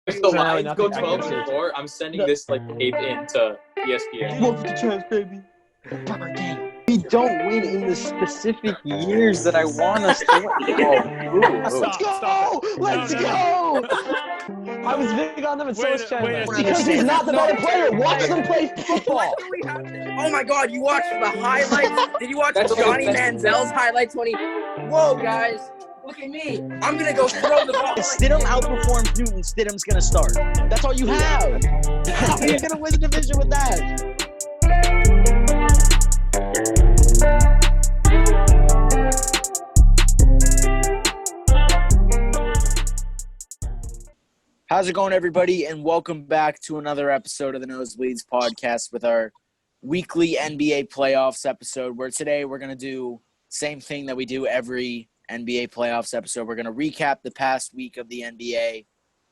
If the Lions go 12-4, I'm sending this tape in to ESPN. Wolf the chance, baby. We don't win in the specific years that I want us to win. Let's go! I was big on them and so was Chandler. Because he's not the better player. Watch them play football. Oh my God! You watched the highlights? Did you watch Johnny Manziel's highlights when he? Whoa, guys! Look at me! I'm gonna go throw the ball. If Stidham outperforms Newton, Stidham's gonna start. That's all you have. How are you gonna win the division with that? How's it going, everybody? And welcome back to another episode of the Nosebleeds podcast with our weekly NBA playoffs episode, where today we're going to do the same thing that we do every NBA playoffs episode. We're going to recap the past week of the NBA.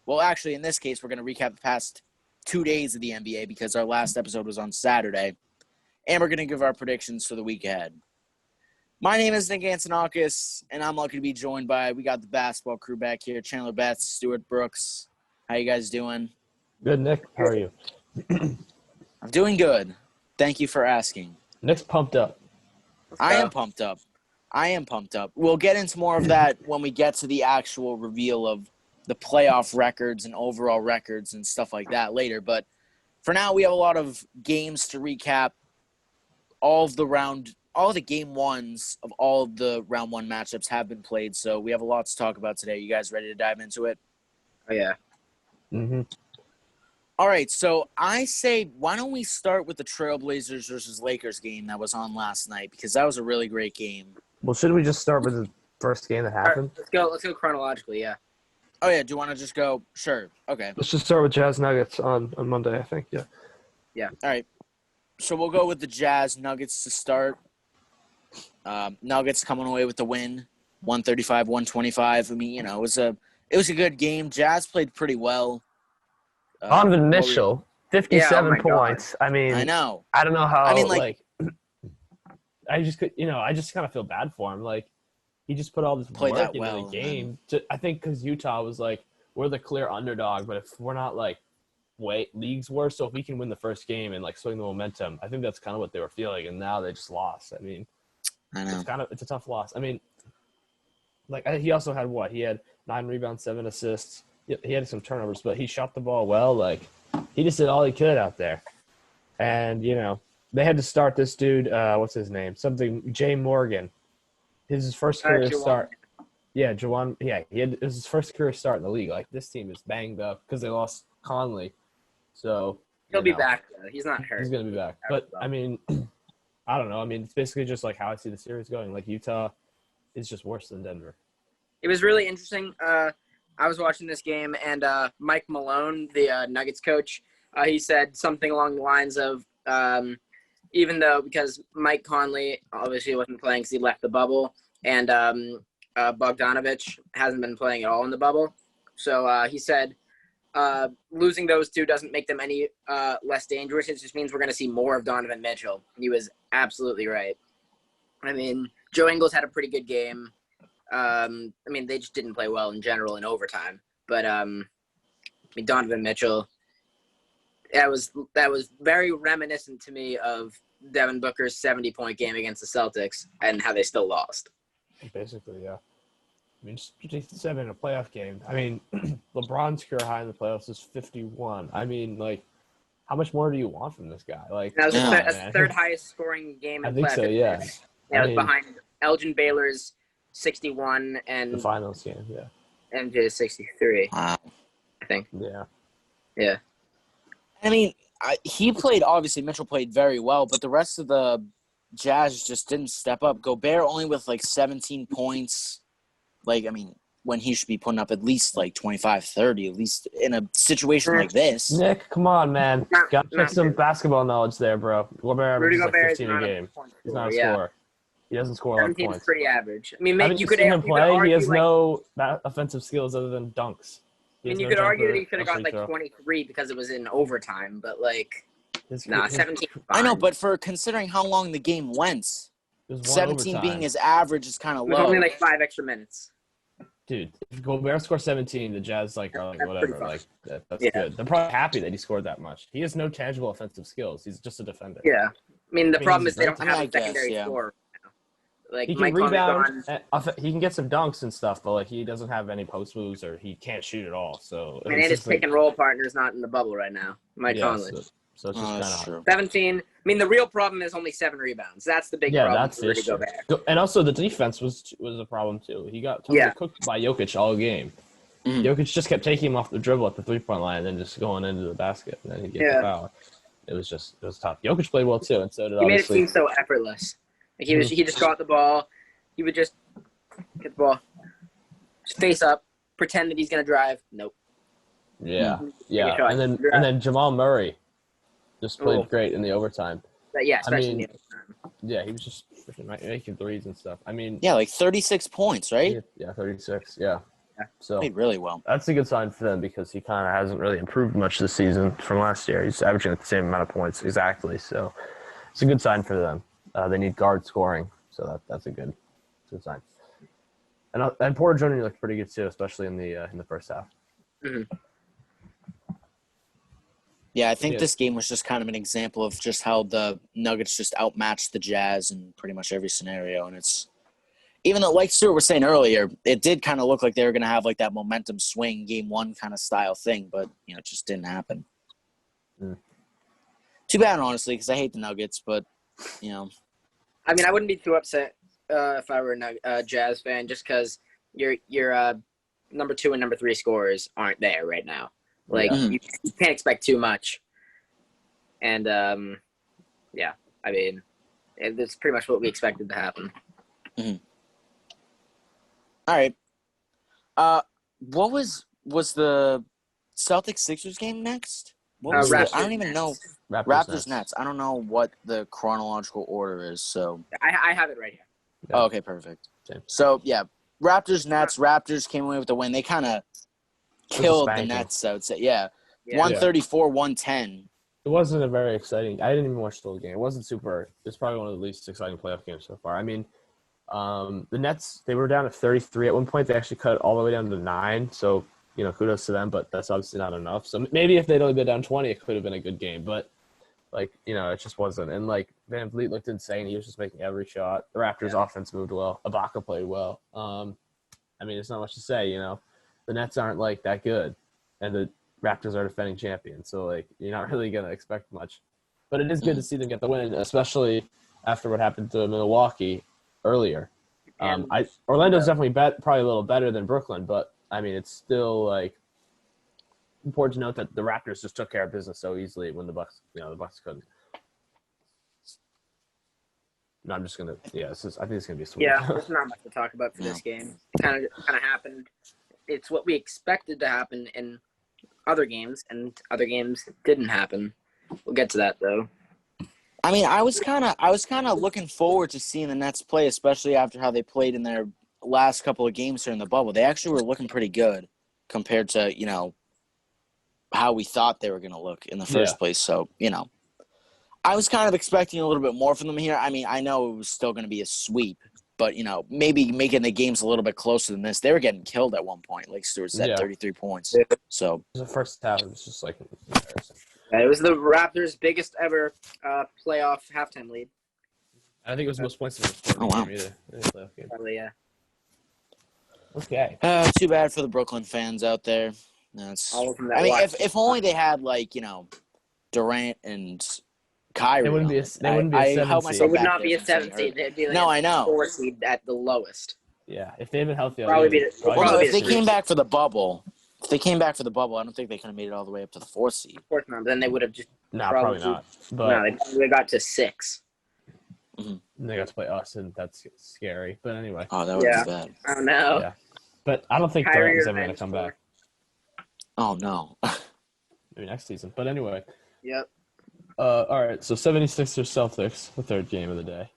Well, actually, in this case, we're going to recap the past 2 days of the NBA because our last episode was on Saturday. And we're going to give our predictions for the week ahead. My name is Nick Antonakis, and I'm lucky to be joined by, we got the basketball crew back here, Chandler Betts, Stuart Brooks. How you guys doing? Good, Nick. How are you? I'm doing good. Thank you for asking. Nick's pumped up. I am pumped up. We'll get into more of that when we get to the actual reveal of the playoff records and overall records and stuff like that later. But for now, we have a lot of games to recap. All of the game ones of all of the round one matchups have been played. So we have a lot to talk about today. You guys ready to dive into it? Oh, yeah. Mm-hmm. All right, so I say, why don't we start with the Trailblazers versus Lakers game that was on last night, because that was a really great game. Well, should we just start with the first game that happened? Right, let's go chronologically, yeah. Oh, yeah, do you want to just go? Sure, okay. Let's just start with Jazz Nuggets on Monday, I think, yeah. Yeah. All right, so we'll go with the Jazz Nuggets to start. Nuggets coming away with the win, 135-125. I mean, you know, it was a good game. Jazz played pretty well. Donovan Mitchell, 57 points. God. I mean, I know. I don't know how. I mean, I just kind of feel bad for him. Like, he just put all this Played work that into well, the game. I think because Utah was like, we're the clear underdog, but if we're not like, league's worse. So if we can win the first game and like swing the momentum, I think that's kind of what they were feeling. And now they just lost. I mean, I know. it's a tough loss. I mean, like he also had what? He had 9 rebounds, 7 assists. He had some turnovers, but he shot the ball well. Like, he just did all he could out there. And, you know, they had to start this dude, what's his name? Jay Morgan. His first career start. Yeah, Jawan. Yeah, it was his first career start in the league. Like, this team is banged up because they lost Conley. So, he'll be back, though. He's not hurt. He's going to be back. But, I mean, I don't know. I mean, it's basically just like how I see the series going. Like, Utah is just worse than Denver. It was really interesting. I was watching this game, and Mike Malone, the Nuggets coach, he said something along the lines of, even though because Mike Conley obviously wasn't playing because he left the bubble, and Bogdanovich hasn't been playing at all in the bubble. So he said losing those two doesn't make them any less dangerous. It just means we're going to see more of Donovan Mitchell. And he was absolutely right. I mean, Joe Ingles had a pretty good game. I mean, they just didn't play well in general in overtime. But I mean, Donovan Mitchell, that was very reminiscent to me of Devin Booker's 70-point game against the Celtics and how they still lost. Basically, yeah. I mean, just 57 in a playoff game. I mean, LeBron's career high in the playoffs is 51. I mean, like, how much more do you want from this guy? Like, that's the third highest scoring game in playoffs. I think so, yeah. Yeah, it was behind Elgin Baylor's 61 and the finals game, yeah. MJ's 63. Wow. I think. Yeah. Yeah. I mean, Mitchell played very well, but the rest of the Jazz just didn't step up. Gobert only with like 17 points. Like, I mean, when he should be putting up at least like 25, 30, at least in a situation like this. Nick, come on, man. Got to check some basketball knowledge there, bro. Gobert averages like 15 a game. He's not a scorer. He doesn't score a lot of points. 17's pretty average. I mean, you could him play. He has no offensive skills other than dunks. I mean, you could argue that he could have got like 23 because it was in overtime, but like, 17. I know, but for considering how long the game went, 17 being his average is kind of low. It was only like 5 extra minutes. dude, if Gobert scores 17, the Jazz are like That's whatever. pretty fun. Like that's Yeah. good. They're probably happy that he scored that much. He has no tangible offensive skills. He's just a defender. Yeah. I mean, the I mean, problem he's is they great. don't have I a guess, secondary yeah. scorer right now. Like He can Mike Conley's rebound. gone. He can get some dunks and stuff, but like he doesn't have any post moves or he can't shoot at all. So And his pick and roll partner's not in the bubble right now. Mike Conley. So it's just kind That's of true. 17. I mean, the real problem is only 7 rebounds. That's the big problem. that's for the Rudy issue. Gobert. And also the defense was a problem too. He got totally cooked by Jokic all game. Mhm. Jokic just kept taking him off the dribble at the 3-point line and then just going into the basket and then he'd get the foul. It was tough. Jokic played well too, and so did He made it obviously. seem so effortless. Like he just got the ball. He would just get the ball, just face up, pretend that he's gonna drive. Nope. Yeah, Take a shot. and then Jamal Murray just played Oh. great in the overtime. But yeah, especially mean, in the overtime. Yeah, he was just freaking making threes and stuff. I mean, Yeah, like 36 points, right? yeah, 36. Yeah. So Played really well. that's a good sign for them because he kind of hasn't really improved much this season from last year. He's averaging the same amount of points exactly. So it's a good sign for them. They need guard scoring, so that's a good sign. And Porter Jr. looked pretty good too, especially in the first half. Mm-hmm. Yeah, I think Yeah. this game was just kind of an example of just how the Nuggets just outmatched the Jazz in pretty much every scenario. And it's even though, like Stuart was saying earlier, it did kind of look like they were going to have like that momentum swing game one kind of style thing, but it just didn't happen. Mm. Too bad, honestly, because I hate the Nuggets, but I mean, I wouldn't be too upset if I were a Jazz fan, just because your number 2 and number 3 scorers aren't there right now. Like Yeah. you can't expect too much. And yeah, I mean, that's pretty much what we expected to happen. all right. What was the Celtics Sixers game next? What was Raptors I don't even know. Raptors Nets. I don't know what the chronological order is. So I have it right here. Yeah. oh, okay, perfect. Same. So yeah, Raptors Nets. Raptors came away with the win. They kind of killed the spanking. Nets. I would say, yeah, Yeah. 134-110. It wasn't a very exciting. I didn't even watch the whole game. It wasn't super. It's probably one of the least exciting playoff games so far. I mean, the Nets, they were down to 33 at one point. They actually cut it all the way down to 9. So kudos to them. But that's obviously not enough. So maybe if they'd only been down 20, it could have been a good game. But it just wasn't. And Van Vliet looked insane. He was just making every shot. The Raptors' offense moved well. Ibaka played well. I mean, it's not much to say. The Nets aren't that good, and the Raptors are defending champions, so you're not really gonna expect much. But it is good to see them get the win, especially after what happened to Milwaukee earlier. Orlando's definitely probably a little better than Brooklyn, but I mean it's still important to note that the Raptors just took care of business so easily when the Bucks couldn't. No, I'm just gonna. Yeah, I think it's gonna be sweet. Yeah, there's not much to talk about for this game. It kind of happened. It's what we expected to happen in other games, and other games didn't happen. We'll get to that though. I mean, I was kind of looking forward to seeing the Nets play, especially after how they played in their last couple of games here in the bubble. They actually were looking pretty good compared to how we thought they were going to look in the first place. So I was kind of expecting a little bit more from them here. I mean, I know it was still going to be a sweep, but maybe making the games a little bit closer than this. They were getting killed at one point, like Stuart said, 33 points. So The first half was just embarrassing. It was the Raptors' biggest ever playoff halftime lead. I think it was the most points in the sport. Oh, wow. Game either. In the playoff game. Probably, yeah. Okay. too bad for the Brooklyn fans out there. All of them that I mean, watched. if only they had Durant and Kyrie. They wouldn't be a seven held seed. myself It would back not there be a from saying 7 seed. It'd be No, I know. 4 seed at the lowest. Yeah, if they had been healthy, Probably be Well, no, Probably if they a came back for the bubble, I don't think they could have made it all the way up to the 4th seed. Of course not. Then they would have just No, probably not. But no. They probably got to 6. they got to play us, and that's scary. But anyway, Oh, that would Yeah. be bad. I don't know. Yeah. But I don't think Kyrie Durant is or ever going to bench come for- back. Oh no. Maybe next season. But anyway, Yep. all right. So 76ers Celtics, the third game of the day.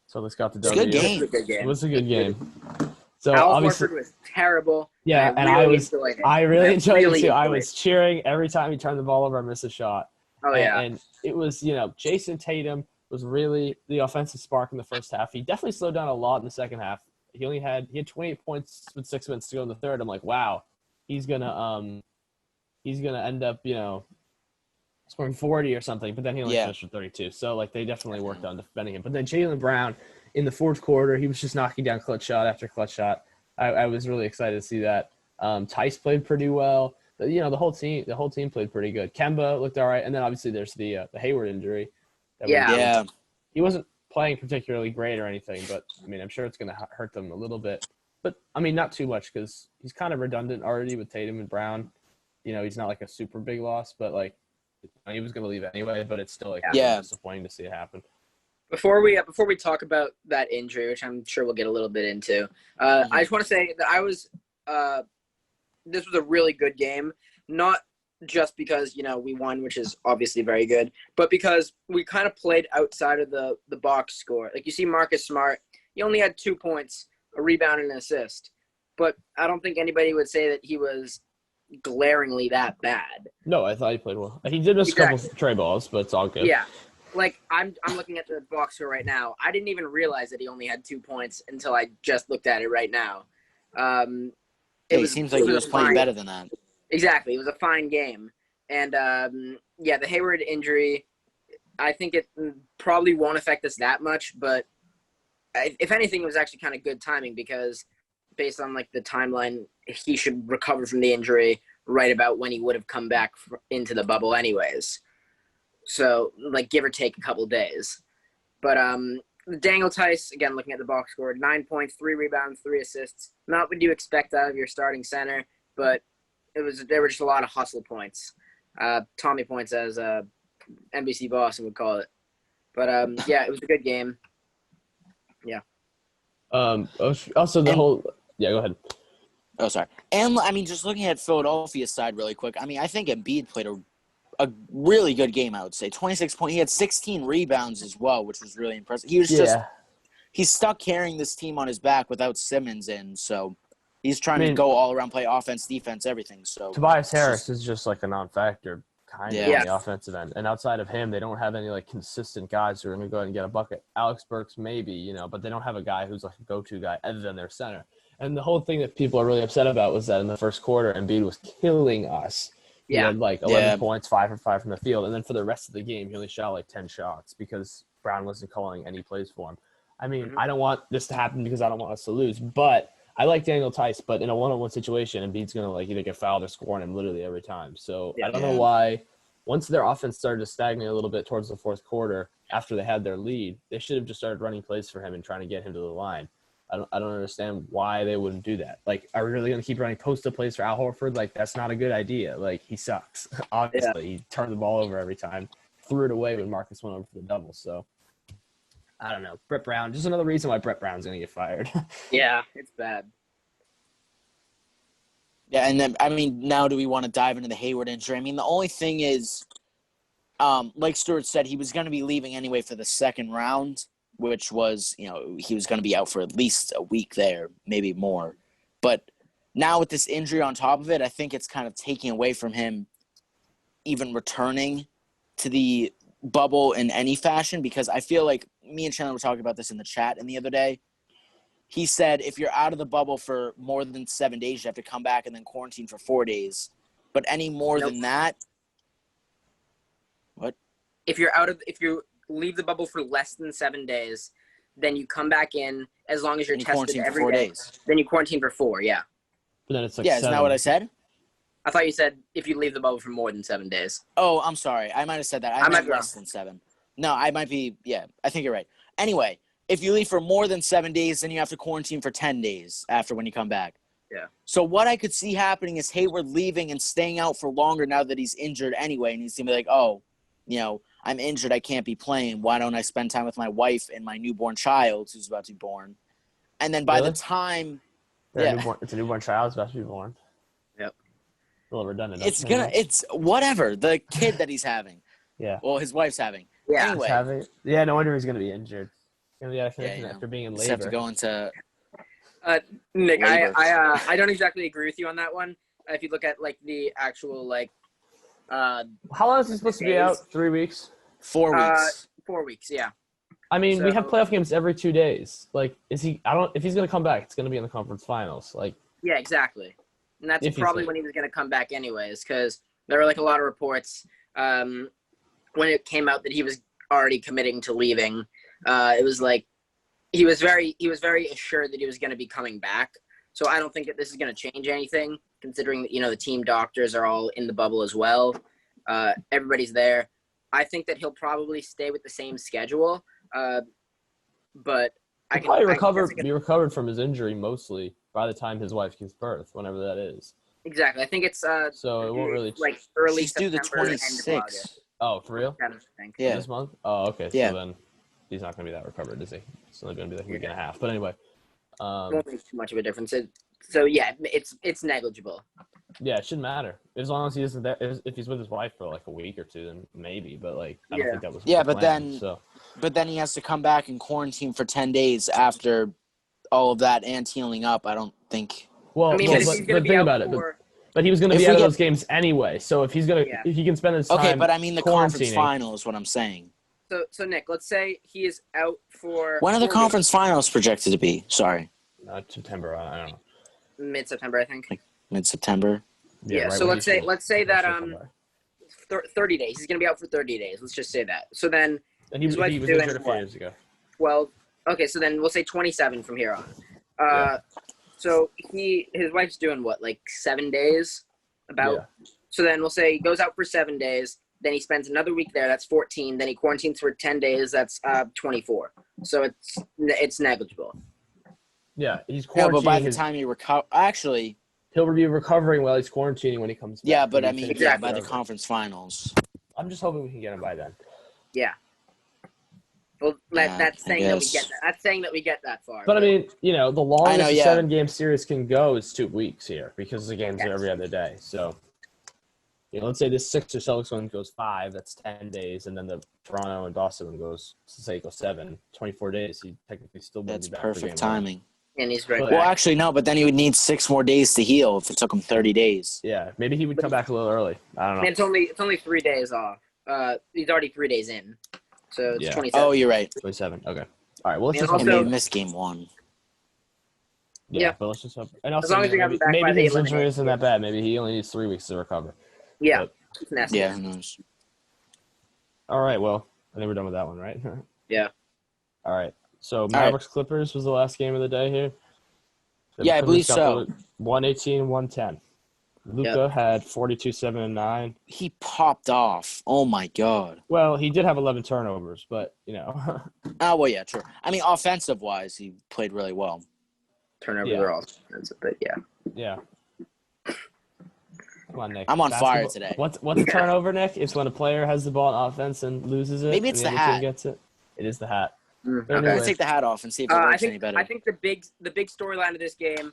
So let's got the It's a W. good game. It was a good game. It was a good game. So Al obviously, Horford was terrible. yeah, and really I was enjoyed it. I really enjoyed it really too. I enjoyed was cheering every time he turned the ball over and missed a shot. Oh yeah. And it was, Jason Tatum was really the offensive spark in the first half. He definitely slowed down a lot in the second half. he had 28 points with 6 minutes to go in the third. I'm like, wow, he's gonna end up, scoring 40 or something. But then he only finished with 32. So like they definitely worked on defending him. But then Jaylen Brown in the fourth quarter, he was just knocking down clutch shot after clutch shot. I was really excited to see that. Tice played pretty well. The whole team played pretty good. Kemba looked all right, and then obviously there's the Hayward injury. He wasn't playing particularly great or anything, but I mean, I'm sure it's going to hurt them a little bit. But I mean, not too much because he's kind of redundant already with Tatum and Brown. He's not like a super big loss, but like he was going to leave anyway. But it's still disappointing to see it happen. Before we talk about that injury, which I'm sure we'll get a little bit into, I just want to say that this was a really good game, not just because, we won, which is obviously very good, but because we kind of played outside of the box score. Like you see Marcus Smart, he only had 2 points, a rebound and an assist, but I don't think anybody would say that he was glaringly that bad. No, I thought he played well. He did miss a couple tray balls, but it's all good. Yeah. Like I'm looking at the box score right now. I didn't even realize that he only had 2 points until I just looked at it right now. It seems like he was playing better than that. Exactly. It was a fine game. And, the Hayward injury, I think it probably won't affect us that much. But if anything, it was actually kind of good timing because based on, like, the timeline, he should recover from the injury right about when he would have come back into the bubble anyways. So, like, give or take a couple days. But Daniel Tice, again, looking at the box score, 9 points, 3 rebounds, 3 assists. Not what you expect out of your starting center, but there were just a lot of hustle points. Tommy points, as NBC Boston would call it. But, it was a good game. Yeah. Also, go ahead. Oh, sorry. And, I mean, just looking at Philadelphia's side really quick, I mean, I think Embiid played a really good game, I would say. 26 points. He had 16 rebounds as well, which was really impressive. He was he's stuck carrying this team on his back without Simmons in, so he's trying to go all around, play offense, defense, everything. So Tobias Harris is just like a non-factor kind of on the offensive end. And outside of him, they don't have any like consistent guys who are going to go ahead and get a bucket. Alex Burks maybe, but they don't have a guy who's like a go-to guy other than their center. And the whole thing that people are really upset about was that in the first quarter, Embiid was killing us. He had like 11 points, 5 for 5 from the field. And then for the rest of the game, he only shot like 10 shots because Brown wasn't calling any plays for him. I mean, I don't want this to happen because I don't want us to lose. But I like Daniel Tice. But in a one-on-one situation, Embiid's going to like either get fouled or score on him literally every time. So I don't know why. Once their offense started to stagnate a little bit towards the fourth quarter, after they had their lead, they should have just started running plays for him and trying to get him to the line. I don't understand why they wouldn't do that. Like, are we really going to keep running post-up plays for Al Horford? Like, that's not a good idea. Like, he sucks. Obviously, he turned the ball over every time, threw it away when Marcus went over for the double. So, I don't know. Brett Brown, just another reason why Brett Brown's going to get fired. Yeah, it's bad. Yeah, and then, I mean, now do we want to dive into the Hayward injury? I mean, the only thing is, like Stuart said, he was going to be leaving anyway for the second round, which was, he was going to be out for at least a week there, maybe more. But now with this injury on top of it, I think it's kind of taking away from him even returning to the bubble in any fashion, because I feel like me and Chandler were talking about this in the chat and the other day. He said if you're out of the bubble for more than 7 days, you have to come back and then quarantine for 4 days. But any more than that, what? If you leave the bubble for less than 7 days, then you come back in as long as you're tested every 4 day. Days. Then you quarantine for 4, yeah. But then it's like isn't that what I said? I thought you said if you leave the bubble for more than 7 days. Oh, I'm sorry. I might have said that. I meant less than 7. No, I might be – yeah, I think you're right. Anyway, if you leave for more than 7 days, then you have to quarantine for 10 days after when you come back. Yeah. So what I could see happening is Hayward leaving and staying out for longer now that he's injured anyway, and he's going to be like, oh, I'm injured. I can't be playing. Why don't I spend time with my wife and my newborn child who's about to be born? And then by the time – it's a newborn child who's about to be born. Yep. A little redundant. It's whatever. The kid that he's having. Yeah. Well, his wife's having. Yeah. Anyway. No wonder he's going to be injured. He's going to be out of connection after being in labor. Just have to go into Nick, labor. I don't exactly agree with you on that one. If you look at, like, the actual, like how long is he supposed to be out? 3 weeks? 4 weeks. 4 weeks, yeah. I mean, we have So- playoff games every 2 days. Like, is he? I don't. If he's gonna come back, it's gonna be in the conference finals. Like, Yeah, exactly. And that's If he's probably there. when he was going to come back anyways, because there were like a lot of reports when it came out that he was already committing to leaving. It was like he was very assured that he was going to be coming back. So I don't think that this is going to change anything, considering that the team doctors are all in the bubble as well. Everybody's there. I think that he'll probably stay with the same schedule, but he probably be recovered from his injury mostly by the time his wife gives birth, whenever that is. Exactly. I think it's So it won't really. like early She's due the September, end of 26th. August. Oh, for real? I think. Yeah. This month? Oh, okay. Yeah. So then he's not going to be that recovered, is he? It's only going to be like a week and a half. But anyway, Won't make too much of a difference. So yeah, it's negligible. yeah, it shouldn't matter as long as he isn't there. If he's with his wife for like a week or two, then maybe. But like, I don't Yeah. think that was. Yeah, the but plan, then- So But then he has to come back and quarantine for 10 days after all of that and healing up. I don't think. well, I mean, no, but if but, he's gonna but be think out about it. for But he was going to If be we out of get- those games anyway. So if he's gonna, Yeah. if he can spend his time. Okay, but I mean the conference quarantining. final is what I'm saying. so Nick, let's say he is out for When are the 4 conference finals projected to be? Sorry, September. I don't know. weeks, mid-September, I think. mid-September. Yeah, right so when let's he say- should- let's say that, should come back. 30 days. He's gonna be out for 30 days. Let's just say that. So then And he his was wife's doing injured a few what? years ago. 12. Okay, so then we'll say 27 from here on. Yeah. So his wife's doing what, like 7 days? About. Yeah. So then we'll say he goes out for 7 days. Then he spends another week there. That's 14. Then he quarantines for 10 days. That's 24. So it's negligible. Yeah, he's Yeah, quarantining. but by the time he actually, he'll be recovering while he's quarantining when he comes back. yeah, but I He's mean, finished yeah, Exactly. by the recovering. conference finals. I'm just hoping we can get him by then. Yeah. Well, Yeah, that's I saying that we guess. get that. That's saying that we get that far. But I mean, the longest know, a yeah. 7-game series can go is 2 weeks here because the games are Yes. every other day. So, let's say this Sixers Celtics one goes 5, that's 10 days, and then the Toronto and Boston one goes, say it goes 7, 24 days. He technically still wouldn't That's be back for perfect game timing. and he's right Well, Well, back. actually, no, but then he would need 6 more days to heal if it took him 30 days. 1. Yeah, maybe he would come back a little early. I don't know. And it's only 3 days off. He's already 3 days in. So it's Yeah. 27. Oh, you're right. 27. Okay. All right. Well, let's And just He hope. also- may miss game 1. Yeah. But let's just hope. And also, long as we have him back by maybe the his injury elimination isn't that bad. Maybe he only needs 3 weeks to recover. Yeah. But- It's nasty. Yeah, who knows? all right. Well, I think we're done with that one, right? Yeah. All right. So right. Mavericks Clippers was the last game of the day here. The Yeah, I believe Clippers got so. the 118, 110. Luka had 42, 7, and 9. He popped off. Oh my god. Well, he did have 11 turnovers, but Oh well, yeah, true. I mean, offensive wise, he played really well. Turnovers Yeah. are all expensive, but yeah. yeah. Come on, Nick. I'm on fire Basketball- today. What's a turnover, Nick? It's when a player has the ball on offense and loses it. Maybe it's and the other team hat. Gets it. It is the hat. Mm, Anyway. I'm gonna take the hat off and see if it I works any think better. I think the big storyline of this game,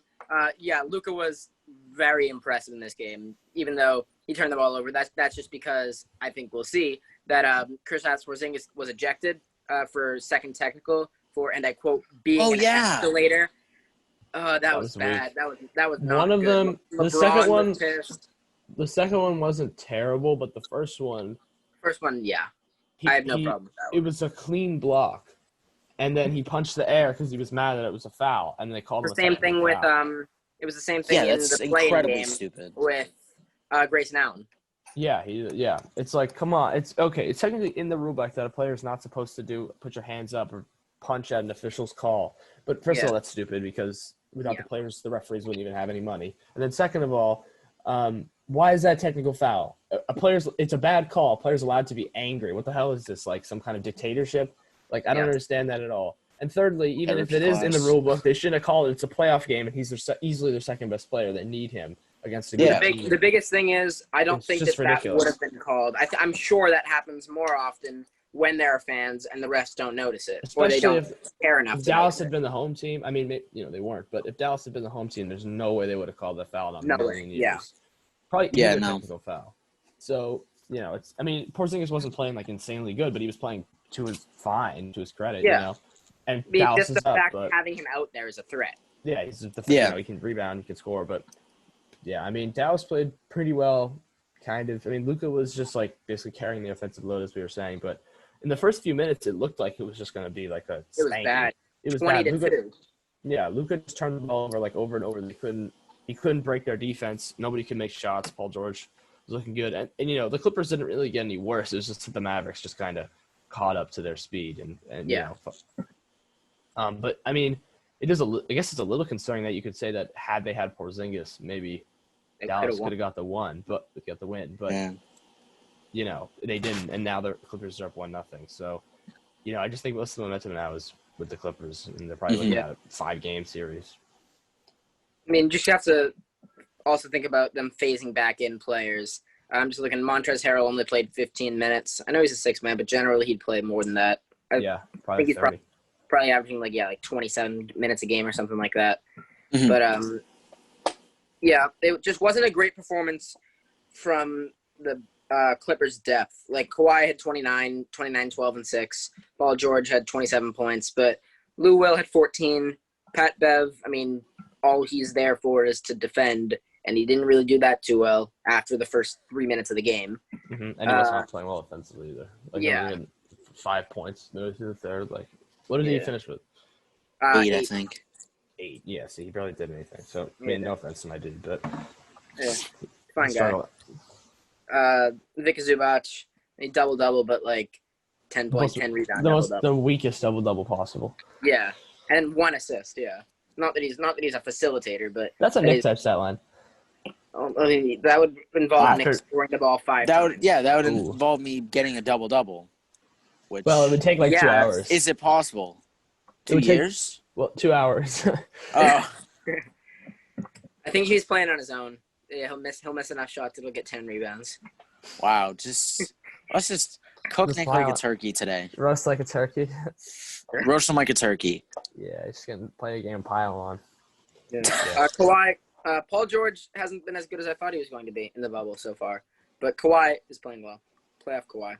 Luka was very impressive in this game. Even though he turned the ball over, that's just because I think we'll see that Kristaps Porzingis was ejected for second technical for, and I quote, being Oh, an yeah. escalator. That was was bad. weak. That was not One of good. them- the LeBron second was one- pissed. The second one wasn't terrible, but the first one, First one, yeah, he, I have no he- problem with that It one. was a clean block, and then he punched the air because he was mad that it was a foul, and they called The him a same technical thing with foul. it was the same thing Yeah, in that's the playing incredibly game stupid. with Grayson Allen. Yeah. It's like, come on. It's okay. It's technically in the rule book that a player is not supposed to put your hands up or punch at an official's call. But first of Yeah. all, that's stupid because without Yeah. the players, the referees wouldn't even have any money. And then second of all, why is that technical foul? It's a bad call. A player's allowed to be angry. What the hell is this? Like some kind of dictatorship? Like, I don't Yeah. understand that at all. And thirdly, even if Eric it is in the Class. rule book, they shouldn't have called it. It's a playoff game, and he's easily their second best player. They need him against a good Yeah. team. The biggest thing is I don't It's think just that ridiculous. would have been called. I'm sure that happens more often when there are fans and the refs don't notice it, or they Especially don't care enough. If to Dallas notice had it. been the home team, I mean, they weren't. But if Dallas had been the home team, there's no way they would have called that foul in a No way, million years. yeah. Probably Yeah, even a no. technical foul. So it's. I mean, Porzingis wasn't playing like insanely good, but he was playing to his credit. Yeah. And I mean, Dallas just the is up, fact but of having him out there is a threat. yeah, he's the Yeah. he can rebound, he can score, but yeah, I mean, Dallas played pretty well, kind of. I mean, Luka was just like basically carrying the offensive load as we were saying, but in the first few minutes, it looked like it was just going to be like a It was spanking. bad. It was 20 bad. to 2. Yeah, Luka just turned the ball over like over and over. He couldn't break their defense. Nobody could make shots. Paul George was looking good. And the Clippers didn't really get any worse. It was just that the Mavericks just kind of caught up to their speed. And Yeah. But, I mean, I guess it's a little concerning that you could say that had they had Porzingis, maybe Dallas could have got the win. But, Yeah. They didn't. And now the Clippers are up 1-0. So, I just think most of the momentum now is with the Clippers. And they're probably looking at a 5-game series. I mean, just have to also think about them phasing back in players. I'm just looking. Montrezl Harrell only played 15 minutes. I know he's a 6-man, but generally he'd play more than that. Probably think he's 30. Probably averaging like 27 minutes a game or something like that. Mhm. But it just wasn't a great performance from the Clippers' depth. Like Kawhi had 29, 12, and 6. Paul George had 27 points, but Lou Will had 14. Pat Bev, I mean, all he's there for is to defend, and he didn't really do that too well after the first 3 minutes of the game. Mm-hmm. And he was not playing well offensively either. He only had 5 points. No, the third. What did he finish with? 8, I think. 8. Yeah, see, he barely did anything. So, I mean, no offense to my dude, but Fine guy. Vic Zubac, a double-double, but 10 points, 10 rebounds. The weakest double-double possible. Yeah, and 1 assist. Yeah, not that he's a facilitator, but that's a Nick type stat line. I mean, that would involve Nick scoring the ball 5 times. That would involve me getting a double-double. Which, well, it would take 2 hours. Is it possible? 2 years? 2 hours. Oh. I think he's playing on his own. Yeah, he'll miss enough shots. It'll get 10 rebounds. Wow, let's just cook Nick like a turkey today. Roast like a turkey. Roast him like a turkey. Yeah, he's gonna play a game pile on. Yeah. Kawhi, Paul George hasn't been as good as I thought he was going to be in the bubble so far, but Kawhi is playing well. Playoff Kawhi.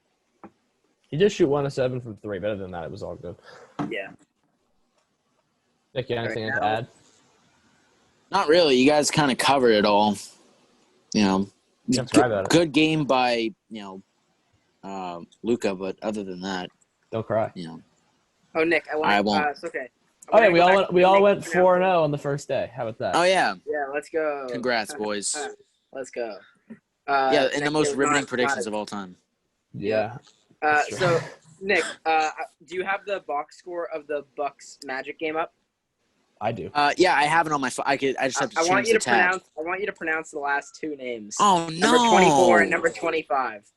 He did shoot 1 of 7 from 3. Better than that, it was all good. Yeah. Nick, you have anything to add? Not really. You guys kind of covered it all. Good game by Luka, but other than that, don't cry. Oh, Nick, I won't. It's okay. Oh yeah, we all went 4-0 on the first day. How about that? Oh yeah. Yeah, let's go. Congrats, boys. Let's go. And the most riveting predictions of all time. Yeah. So, Nick, do you have the box score of the Bucks Magic game up? I do. Yeah, I have it on my phone. I just have to change the tab. I want you to pronounce the last 2 names. Oh no! Number 24 and number 25.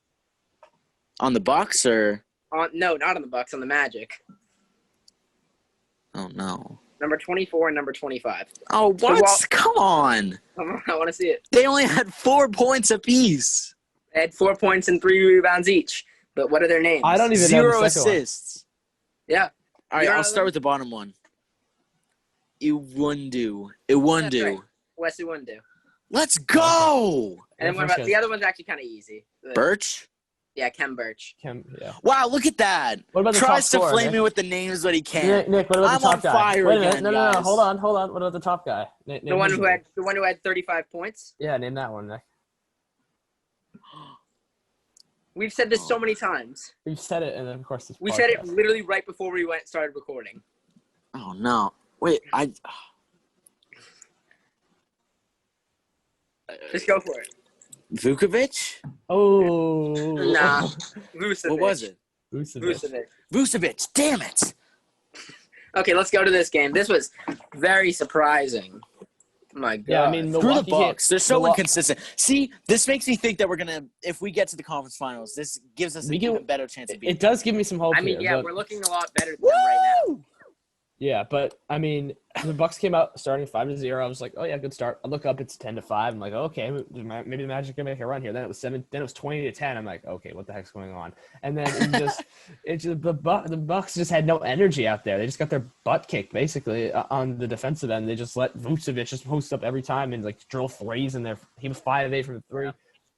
On the Bucks or? No, not on the Bucks. On the Magic. Oh no. Number 24 and number 25. Oh what? Come on! I want to see it. They only had 4 points apiece. They had 4 points and 3 rebounds each. But what are their names? I don't even know 0 the second assists. One. Yeah. All right, I'll start with the bottom one. Iwundu. Right. Wes Iwundu. Let's go! And then what about the other one's actually kind of easy. Birch? Yeah, Kem Birch. Yeah. Wow, look at that. What about the Tries top to scorer, flame Nick? me with the names, but he can't. Nick, what about the top guy? I'm on fire Wait a minute. again, No, guys. Hold on. What about the top guy? The one who had 35 points? Yeah, name that one, Nick. We've said this so many times. We've said it, and then of course this We podcast. said it literally right before we started recording. Oh no! Wait, Just go for it. Vukovic? Oh. Nah. Vucevic. What was it? Vucevic. Damn it! Okay, let's go to this game. This was very surprising. My God. Yeah, I mean, Screw the Bucks. They're so Milwaukee- inconsistent. See, this makes me think that we're gonna, if we get to the conference finals, this gives us an even better chance of beating. It does give me some hope. I mean, here, yeah, but, we're looking a lot better than them right now. yeah, but I mean, the Bucks came out starting 5-0. I was like, oh yeah, good start. I look up, it's 10-5. I'm like, okay, maybe the Magic can make a run here. Then it was 7. Then it was 20-10. I'm like, okay, what the heck's going on? And then the Bucks just had no energy out there. They just got their butt kicked basically on the defensive end. They just let Vucevic just post up every time and drill threes in there. He was 5-8 from 3. Yeah.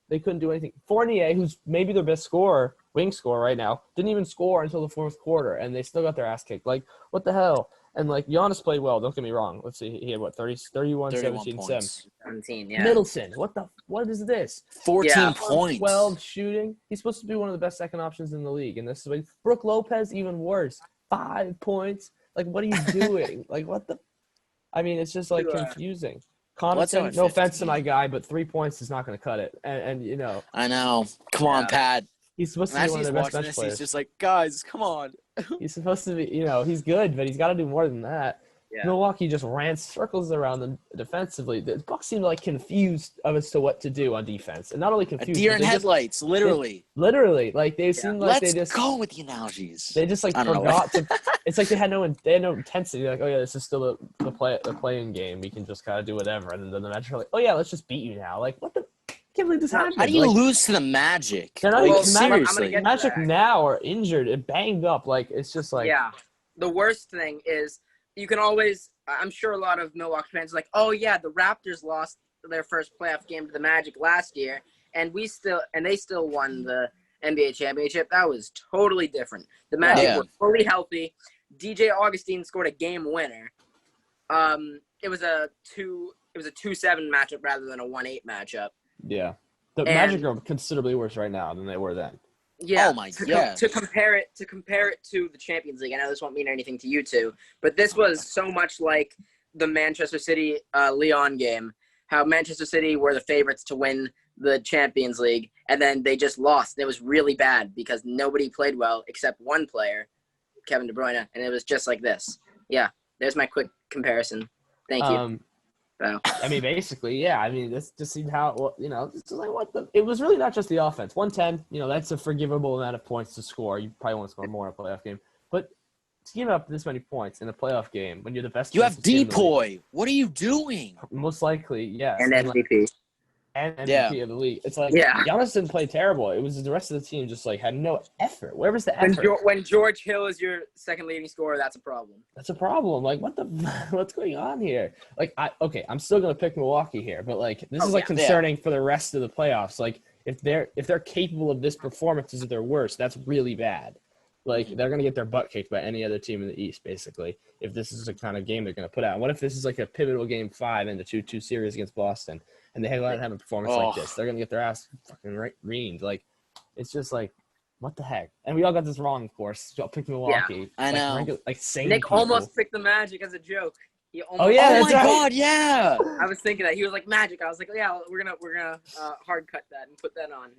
They couldn't do anything. Fournier, who's maybe their best wing scorer right now, didn't even score until the 4th quarter, and they still got their ass kicked. Like, what the hell? And, Giannis played well. Don't get me wrong. Let's see. He had, 31, 17, 7. 17, yeah. Middleton. What what is this? 14 points. 12 shooting. He's supposed to be one of the best second options in the league. And this is like Brooke Lopez, even worse. 5 points. Like, what are you doing? Like, what the? I mean, it's just like confusing. Connaughton, no offense to my guy, but 3 points is not going to cut it. And you know. I know. Come on, Pat. He's supposed to be one of the best bench players. He's just like, guys, come on. He's supposed to be, you know, he's good, but he's got to do more than that. Yeah. Milwaukee just ran circles around them defensively. The Bucks seemed like confused as to what to do on defense, and not only confused. Deer in headlights, literally. Literally, like they seemed like they just go with the analogies. They just like forgot to. It's like they had no intensity. Like, oh yeah, this is still the playing game. We can just kind of do whatever. And then the Magic are like, oh yeah, let's just beat you now. Like, what the. I can't believe this happened. How do you lose to the Magic? They're not even seriously. Magic now are injured and banged up. Like, it's just like. Yeah. The worst thing is you can always – I'm sure a lot of Milwaukee fans are like, oh, yeah, the Raptors lost their first playoff game to the Magic last year, and they still won the NBA championship. That was totally different. The Magic were fully healthy. DJ Augustine scored a game winner. It was a 2-7 matchup rather than a 1-8 matchup. Yeah. The Magic are considerably worse right now than they were then. Yeah. Oh my God. To compare it to the Champions League. I know this won't mean anything to you two, but this was so much like the Manchester City Lyon game. How Manchester City were the favorites to win the Champions League, and then they just lost. It was really bad because nobody played well except one player, Kevin De Bruyne, and it was just like this. Yeah. There's my quick comparison. Thank you. So. I mean, basically, yeah. I mean, this just seemed how, you know, it's like what the. It was really not just the offense. 110, you know, that's a forgivable amount of points to score. You probably want to score more in a playoff game, but to give up this many points in a playoff game when you're the best. You have Depoy. What are you doing? Most likely, yes. And MVP. And MVP of the league. It's like Giannis didn't play terrible. It was the rest of the team just like had no effort. Where was the effort? When George Hill is your second leading scorer, that's a problem. That's a problem. Like what's going on here? Like I'm still gonna pick Milwaukee here, but like this is concerning for the rest of the playoffs. Like if they're capable of this performance at their worst, that's really bad. Like they're gonna get their butt kicked by any other team in the East, basically. If this is the kind of game they're gonna put out. And what if this is like a pivotal game 5 in the 2-2 series against Boston? And they have a performance like this. They're going to get their ass fucking reamed. Like, it's just like, what the heck? And we all got this wrong, of course. We all picked Milwaukee. Yeah, I know. Sane Nick people. almost picked the Magic as a joke. Oh my God, yeah. I was thinking that. He was like, Magic. I was like, yeah, we're gonna hard cut that and put that on.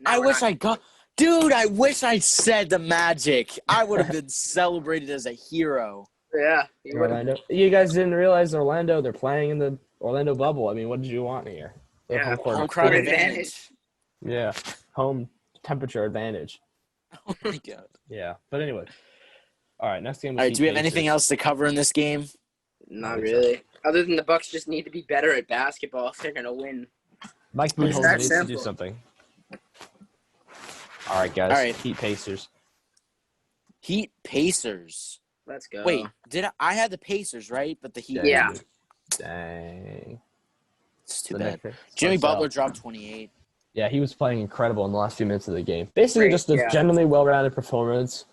Dude, I wish I said the Magic. I would have been celebrated as a hero. Yeah. You guys didn't realize Orlando, they're playing in the Orlando bubble. I mean, what did you want here? Yeah, home crowd advantage. Yeah, home temperature advantage. Oh my God. Yeah, but anyway. All right, next game. All right, do we have anything else to cover in this game? Not really. Other than the Bucks just need to be better at basketball if they're gonna win. Mike Budenholzer needs to do something. All right, guys. All right. Heat Pacers. Heat Pacers. Let's go. Wait, I had the Pacers, right? But the Heat. Yeah. Dang. It's too bad. Jimmy Butler dropped 28. Yeah, he was playing incredible in the last few minutes of the game. Basically, just a genuinely well-rounded performance.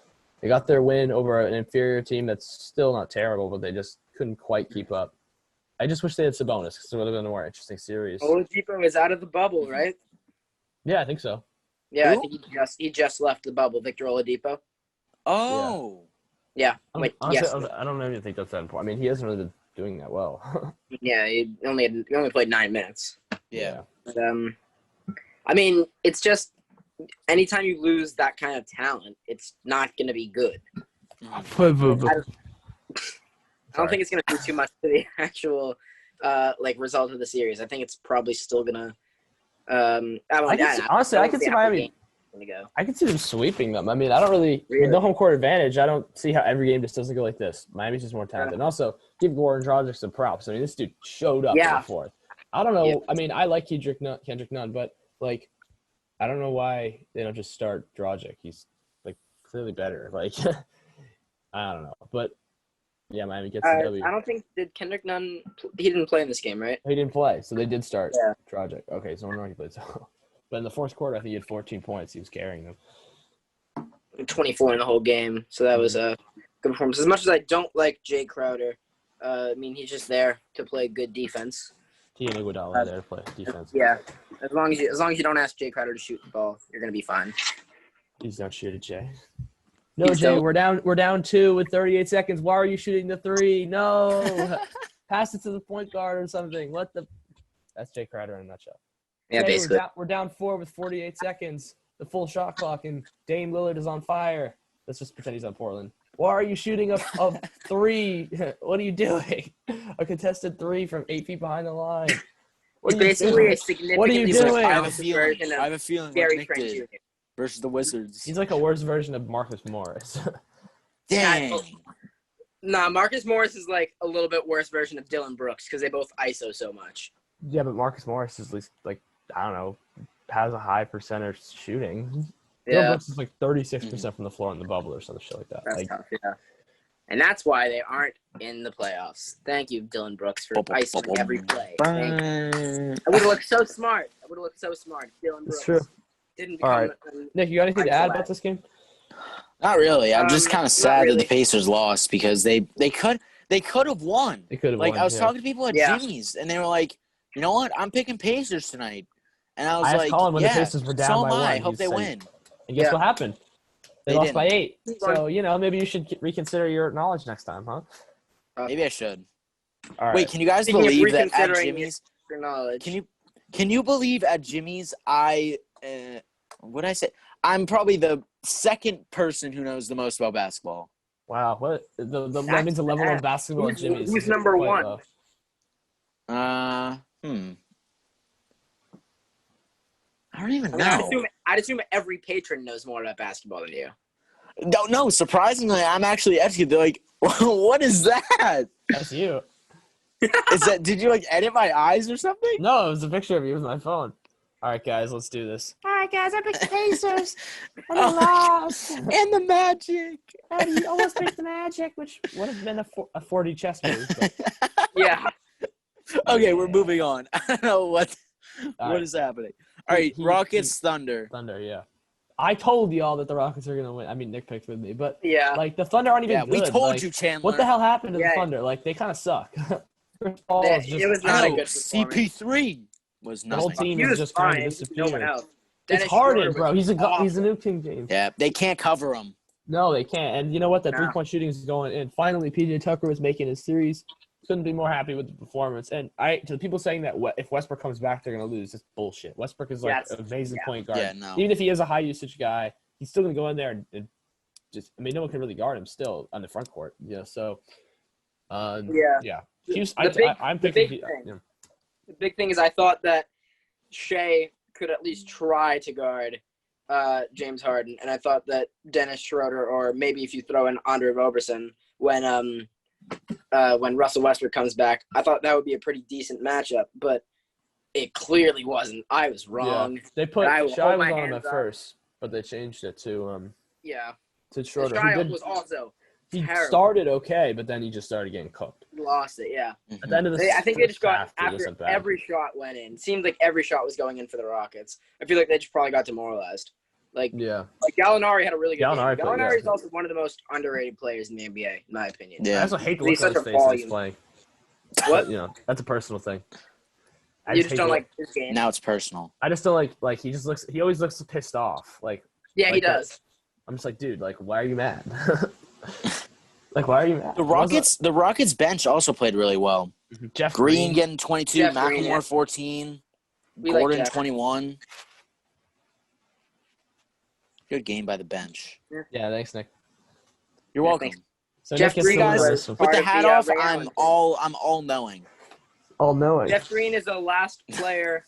They got their win over an inferior team that's still not terrible, but they just couldn't quite keep up. I just wish they had Sabonis because it would have been a more interesting series. Oladipo is out of the bubble, right? Yeah, I think so. Yeah, I think he just left the bubble, Victor Oladipo. Oh. Yeah. Honestly, yes. I don't even think that's that important. I mean, he hasn't really been doing that well. Yeah, he only played 9 minutes. Yeah. But, I mean, it's just anytime you lose that kind of talent, it's not going to be good. I don't think it's going to do too much to the actual result of the series. I think it's probably still going to. Honestly, I can see Miami. I can see them sweeping them. I mean, I don't really with no home court advantage. I don't see how every game just doesn't go like this. Miami's just more talented. And also, give Goran Dragic some props. I mean, this dude showed up in the fourth. I don't know. Yeah. I mean, I like Kendrick Nunn, but like, I don't know why they don't just start Dragic. He's like clearly better. Like, I don't know, but yeah, Miami gets the W. I don't think did Kendrick Nunn. He didn't play in this game, right? He didn't play, so they did start Dragic. Okay, so I wonder why he played so. But in the fourth quarter, I think he had 14 points. He was carrying them. 24 in the whole game, so that was a good performance. As much as I don't like Jay Crowder, I mean, he's just there to play good defense. He and Iguodala there to play defense. Yeah, as long as you don't ask Jay Crowder to shoot the ball, you're gonna be fine. Please don't shoot it, Jay. No, Please Jay, don't. we're down 2 with 38 seconds. Why are you shooting the 3? No. Pass it to the point guard or something. That's Jay Crowder in a nutshell. Yeah, Jay, basically. we're down 4 with 48 seconds. The full shot clock, and Dame Lillard is on fire. Let's just pretend he's on Portland. Why are you shooting a 3? What are you doing? A contested 3 from 8 feet behind the line. What are you Basically, doing? a significantly What are you doing? I have a worse feeling. version I have of a feeling Gary like Nick Trent did Jr. versus the Wizards. He's like a worse version of Marcus Morris. Dang. Nah, Marcus Morris is like a little bit worse version of Dylan Brooks because they both ISO so much. Yeah, but Marcus Morris is at least, like, I don't know, has a high percentage shooting. Dylan Brooks is like 36% from the floor in the bubble or some shit like that. That's Like, tough, yeah. And that's why they aren't in the playoffs. Thank you, Dylan Brooks, for ISOing every play. Thank you. I would have looked so smart. Dylan Brooks. It's true. Didn't All become right. Nick, you got anything to ISO add about addict. this game? Not really. I'm just kind Not of sad that really. the Pacers lost because they could have won. They could have Like won. I was yeah. talking to people at Yeah. Jimmy's, and they were like, "You know what? I'm picking Pacers tonight." And I was I asked like, Colin when the "Yeah, Pacers were down so by am I. 1. I hope He they said- win." And guess Yeah. what happened? They They lost didn't. by 8. Won. So, maybe you should reconsider your knowledge next time, huh? Maybe I should. All right. Wait, can you guys Speaking of believe that at reconsidering Jimmy's? your knowledge. Can you believe at Jimmy's what I say? I'm probably the second person who knows the most about basketball. Wow. What? That That's means the level of bad. basketball at Jimmy's. Who's is number quite 1? low. I don't even I mean, know. I'd assume every patron knows more about basketball than you. No, surprisingly, I'm actually asking. They're like, "What is that? That's you. Is that? Did you like edit my eyes or something?" No, it was a picture of you with my phone. All right, guys, let's do this. All right, guys, I picked the Pacers, and they Oh my lost. And the Magic. And you almost picked the Magic, which would have been a 40 chess move. But Yeah. Okay, we're moving on. I don't know what right. is happening. All right, Rockets, Thunder. Thunder, yeah. I told y'all that the Rockets are gonna win. I mean, Nick picked with me, but Yeah. like the Thunder aren't even Yeah, good. we told Like, you, Chandler. what the hell happened to Yeah. the Thunder? Like they kind of suck. Chris Paul Yeah, is just, it was not a No, good performance. CP3 was the whole nothing. team He is was just fine. kind of No one disappeared. else. It's Dennis Harden, Schroeder bro. was He's a new King James. Yeah, they can't cover him. No, they can't. And you know what? That No. 3-point shooting is going in. Finally, PJ Tucker was making his series. Couldn't be more happy with the performance. And to the people saying that if Westbrook comes back, they're going to lose, it's bullshit. Westbrook is like Yes. an amazing Yeah. point guard. Yeah, no. Even if he is a high usage guy, he's still going to go in there and just. I mean, no one can really guard him still on the front court. So, Yeah. Houston, I'm the picking. big thing. The big thing is I thought that Shea could at least try to guard James Harden, and I thought that Dennis Schroeder, or maybe if you throw in Andre Roberson when Russell Westbrook comes back, I thought that would be a pretty decent matchup, but it clearly wasn't. I was wrong. Yeah. They put I will Shai hold was my on him hands at up. first, but they changed it to Yeah. Schroeder. Shai was also He terrible. started okay, but then he just started getting cooked. lost it. Yeah. At the end of the I think they just got half, it after wasn't bad. every shot went in. Seemed like every shot was going in for the Rockets. I feel like they just probably got demoralized. Like Gallinari had a really good Gallinari game. played, Gallinari yeah. is also one of the most underrated players in the NBA, in my opinion. I Yeah. also hate the He's look on such his a face when he's volume. playing. What? That's a personal thing. I You just just hate don't the- like his game. Now it's personal. I just don't like he just looks. He always looks pissed off. Like Yeah, he like that. does. I'm just like, dude, like, why are you mad? Like, why are you mad? The Rockets bench also played really well. Jeff Green getting 22, Jeff McLemore Green, yeah. 14, We like Gordon Jeff. 21. Good game by the bench. Yeah, thanks, Nick. You're Yeah, welcome. thanks. So Jeff Nick gets Green to guys- win was this one. With part the of hat the, off, Ray I'm Allen all knowing. All knowing. Jeff Green is the last player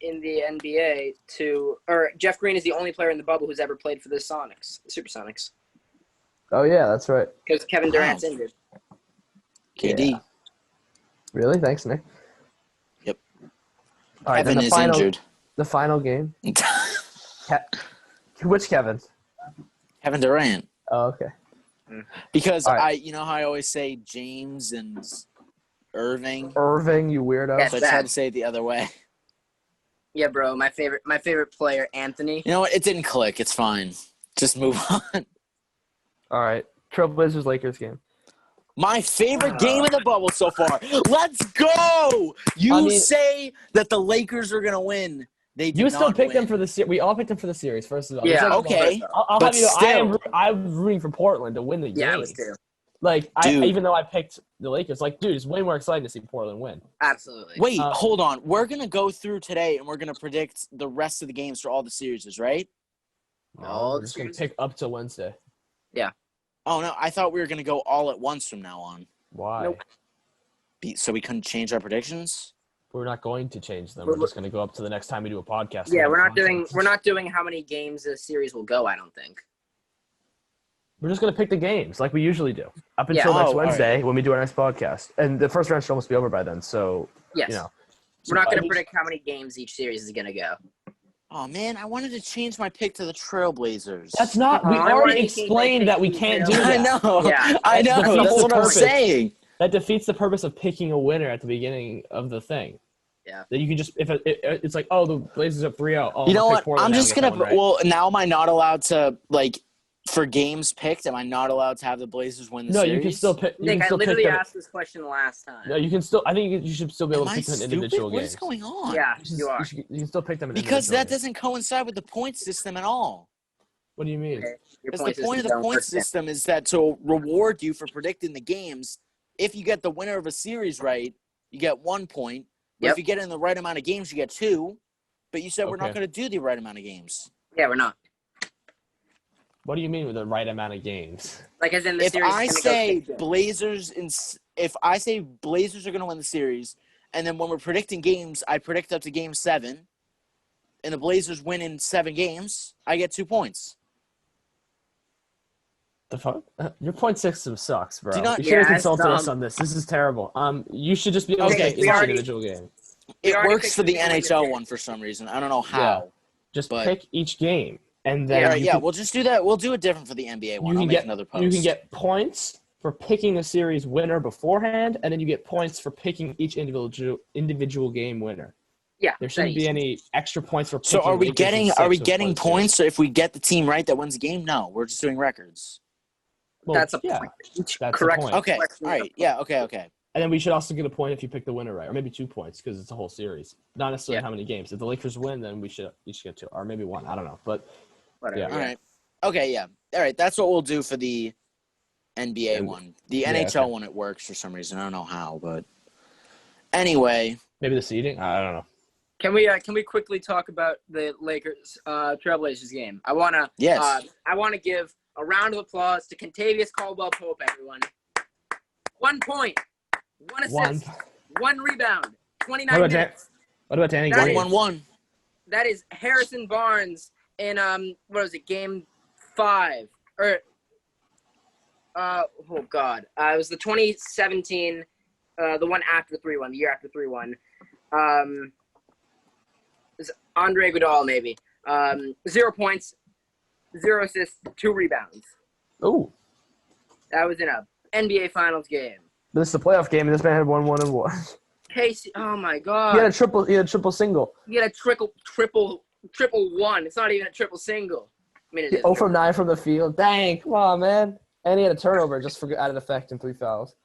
in the NBA Jeff Green is the only player in the bubble who's ever played for the Sonics, the Supersonics, Oh yeah, that's right. because Kevin Durant's injured. KD. Yeah. Really? Thanks, Nick. Yep. All right, then Kevin the is final, injured. The final game. Which Kevin? Kevin Durant. Oh, okay. Because All right. how I always say James and Irving. Irving, you weirdo. Yes. So I just had to say it the other way. Yeah, bro, my favorite player, Anthony. You know what? It didn't click. It's fine. Just move on. All right. Trailblazers Lakers game. My favorite game in the bubble so far. Let's go! You say that the Lakers are going to win. They did You still not picked win. them for the series. We all picked them for the series, first of all. Yeah. Okay. I'll But have you know, still. I'm rooting for Portland to win the game. Yeah, I was too. Like, Dude. even though I picked the Lakers, like, dude, it's way more exciting to see Portland win. Absolutely. Wait, hold on. We're going to go through today, and we're going to predict the rest of the games for all the series, right? No, we're just going to pick up to Wednesday. Oh, no. I thought we were going to go all at once from now on. Why? Nope. So we couldn't change our predictions? We're not going to change them. We're just going to go up to the next time we do a podcast. Yeah, we're not doing how many games this series will go, I don't think. We're just going to pick the games like we usually do up until next Wednesday when we do our next podcast. And the first round should almost be over by then. So, Yes. you know. We're not going to predict how many games each series is going to go. Oh, man. I wanted to change my pick to the Trailblazers. That's not. We I already wanted to explained that we can't do I that. know. Yeah. I know. That's That's the what I'm purpose. saying. That defeats the purpose of picking a winner at the beginning of the thing. Yeah. That you can just it's like, oh, the Blazers up 3-0. Oh, You know I'll pick what? Portland I'm now just and going get to that one right. – well, now am I not allowed to, like, for games picked, am I not allowed to have the Blazers win the No, series? you can still pick. You Nick, can I still literally pick them. asked this question last time. No, you can still. I think you should still be able Am to I pick them in stupid? individual What games. is going on? Yeah, You you are. you can still pick them in Because individual that games. doesn't coincide with the point system at all. What do you mean? Okay. Your Because the point of the system point don't fit. system is that to reward you for predicting the games, if you get the winner of a series right, you get 1 point. But Yep. if you get in the right amount of games, you get 2. But you said we're not Okay. going to do the right amount of games. Yeah, we're not. What do you mean with the right amount of games? Like, as in the If series I is gonna say go 6-2. if I say Blazers are going to win the series, and then when we're predicting games, I predict up to game 7, and the Blazers win in 7 games, I get 2 points. The fuck? Your point system sucks, bro. Do you not- You should have Yeah, it's consulted us dumb. on this. This is terrible. You should just be able to Okay, pick we each already- individual game. It already works picked for the who wins the NHL series. one for some reason. I don't know how. Just But- pick each game, and then All right, you yeah, can, we'll just do that. We'll do it different for the NBA one. you I'll can make get another post. you can get points for picking the series winner beforehand, and then you get points for picking each individual game winner. Yeah. There shouldn't be any extra points for picking. So are we Lakers and getting Sixers with points? So if we get the team right that wins the game? No, we're just doing records. Well, That's a yeah. point. Each That's the correct point. Okay. All question is a right. Yeah. Okay. And then we should also get a point if you pick the winner right, or maybe 2 points because it's a whole series. Not necessarily Yeah. how many games. If the Lakers win, then we should each get 2, or maybe 1. I don't know, but Whatever. Yeah. All right. Okay. Yeah. All right. That's what we'll do for the NBA And- one. The yeah, NHL okay. one, it works for some reason. I don't know how, but anyway. maybe the seeding. I don't know. Can we quickly talk about the Lakers Trailblazers game? I wanna Yes. I wanna give a round of applause to Contavious Caldwell-Pope, everyone. 1 point, 1 assist, 1 rebound, 29 What about minutes. What about Danny That Green? is- 1-1-1. That is Harrison Barnes in what was it, game 5 or oh god, it was the 2017, the one after 3-1, the year after 3-1. It's Andre Iguodala maybe. 0 points, 0 assists, 2 rebounds. Ooh, That was in a NBA Finals game. this is a playoff game, and this man had 1-1-1. Casey, oh my He had god, a triple. He had a triple single. he had a triple one. It's not even a triple single. I mean, it is. 0 from 9 from the field. Dang, come on, man. And he had a turnover just for added effect and 3 fouls.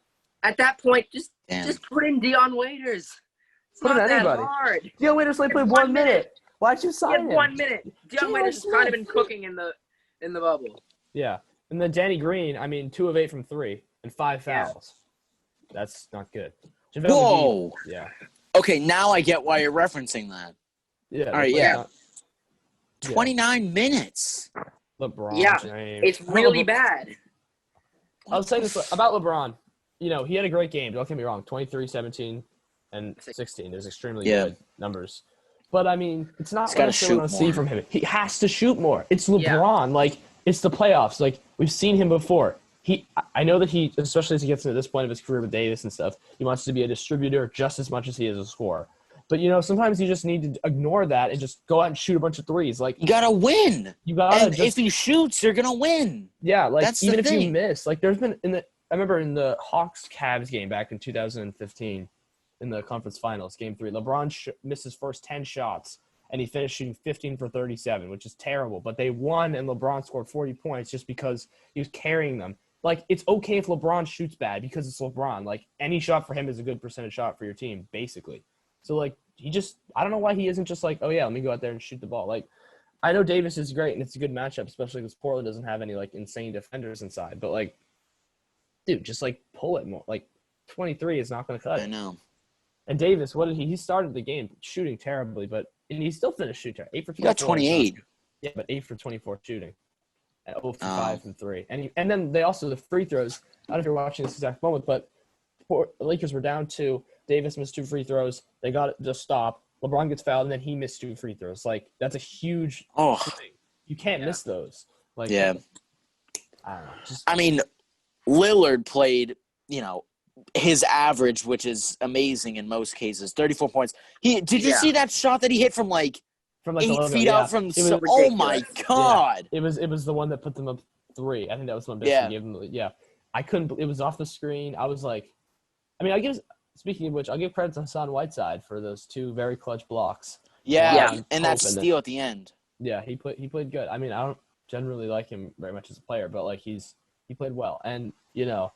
At that point, just Damn. put in Dion Waiters. It's Put in not that anybody. hard. Dion Waiters only played 1 1 minute. Why'd you He sign had him? 1 minute. Dion J.R. Waiters has kind of been Smith. cooking in the bubble. Yeah, and then Danny Green. I mean, 2 of 8 from 3 and 5 Yeah. fouls. That's not good. JaVale Whoa. McGee- Yeah. Okay, now I get why you're referencing that. Yeah. All right, that's yeah. not- 29 minutes. LeBron Yeah, James. It's I know really LeBron- bad. I'll say this about LeBron. You know, he had a great game. Don't get me wrong. 23, 17, and 16. There's extremely Yeah. good numbers. But, I mean, it's not He's what gotta I still want shoot to see more. from him. He has to shoot more. It's LeBron. Like, it's the playoffs. Like, we've seen him before. I know that he, especially as he gets to this point of his career with Davis and stuff, he wants to be a distributor just as much as he is a scorer. But, you know, sometimes you just need to ignore that and just go out and shoot a bunch of threes. Like, You gotta win. you got to And just if he shoots, you're gonna win. yeah, like That's the even if you thing. miss, like there's been I remember in the Hawks Cavs game back in 2015 in the conference finals, game 3, LeBron missed his first 10 shots and he finished shooting 15 for 37, which is terrible. But they won and LeBron scored 40 points just because he was carrying them. like, it's okay if LeBron shoots bad because it's LeBron. Like, any shot for him is a good percentage shot for your team, basically. So, like, I don't know why he isn't just like, oh, yeah, let me go out there and shoot the ball. Like, I know Davis is great, and it's a good matchup, especially because Portland doesn't have any, like, insane defenders inside. But, like, dude, just, like, pull it more. Like, 23 is not going to cut it. I know. And Davis, what did he started the game shooting terribly, and he still finished shooting 8 for 24. He got 28. Yeah, but 8 for 24 shooting. And 0 for 5 from 3. And then they also, the free throws, I don't know if you're watching this exact moment, but the Lakers were down 2. Davis missed 2 free throws. They got it to stop. LeBron gets fouled, and then he missed 2 free throws. Like, that's a huge thing. You can't miss those. Like, yeah. I don't know. I mean, Lillard played, you know, his average, which is amazing in most cases, 34 points. Did you see that shot that he hit from like 8 feet out from? Oh my God! Yeah. It was the one that put them up 3. I think that was the one. Gave them. Yeah, I couldn't. It was off the screen. I was like, I mean, Speaking of which, I'll give credit to Hassan Whiteside for those 2 very clutch blocks. Yeah, and that steal at the end. Yeah, he played good. I mean, I don't generally like him very much as a player, but like he played well, and you know,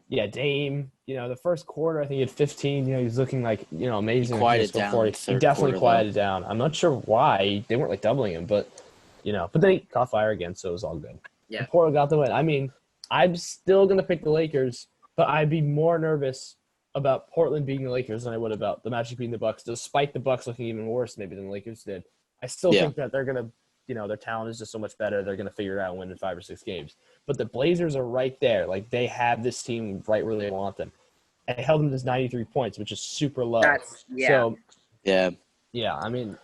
yeah, Dame. You know, the first quarter, I think he had 15. You know, he's looking like, you know, amazing. He quieted down. He definitely quieted down. I'm not sure why they weren't like doubling him, but you know, but then he caught fire again, so it was all good. Yeah, and Portland got the win. I mean, I'm still gonna pick the Lakers, but I'd be more nervous about Portland beating the Lakers than I would about the Magic beating the Bucks, despite the Bucks looking even worse maybe than the Lakers did. I still think that they're gonna, you know, their talent is just so much better. They're gonna figure it out and win in 5 or 6 games. But the Blazers are right there. Like, they have this team right where they want them. And they held them to 93 points, which is super low. So, yeah, I mean,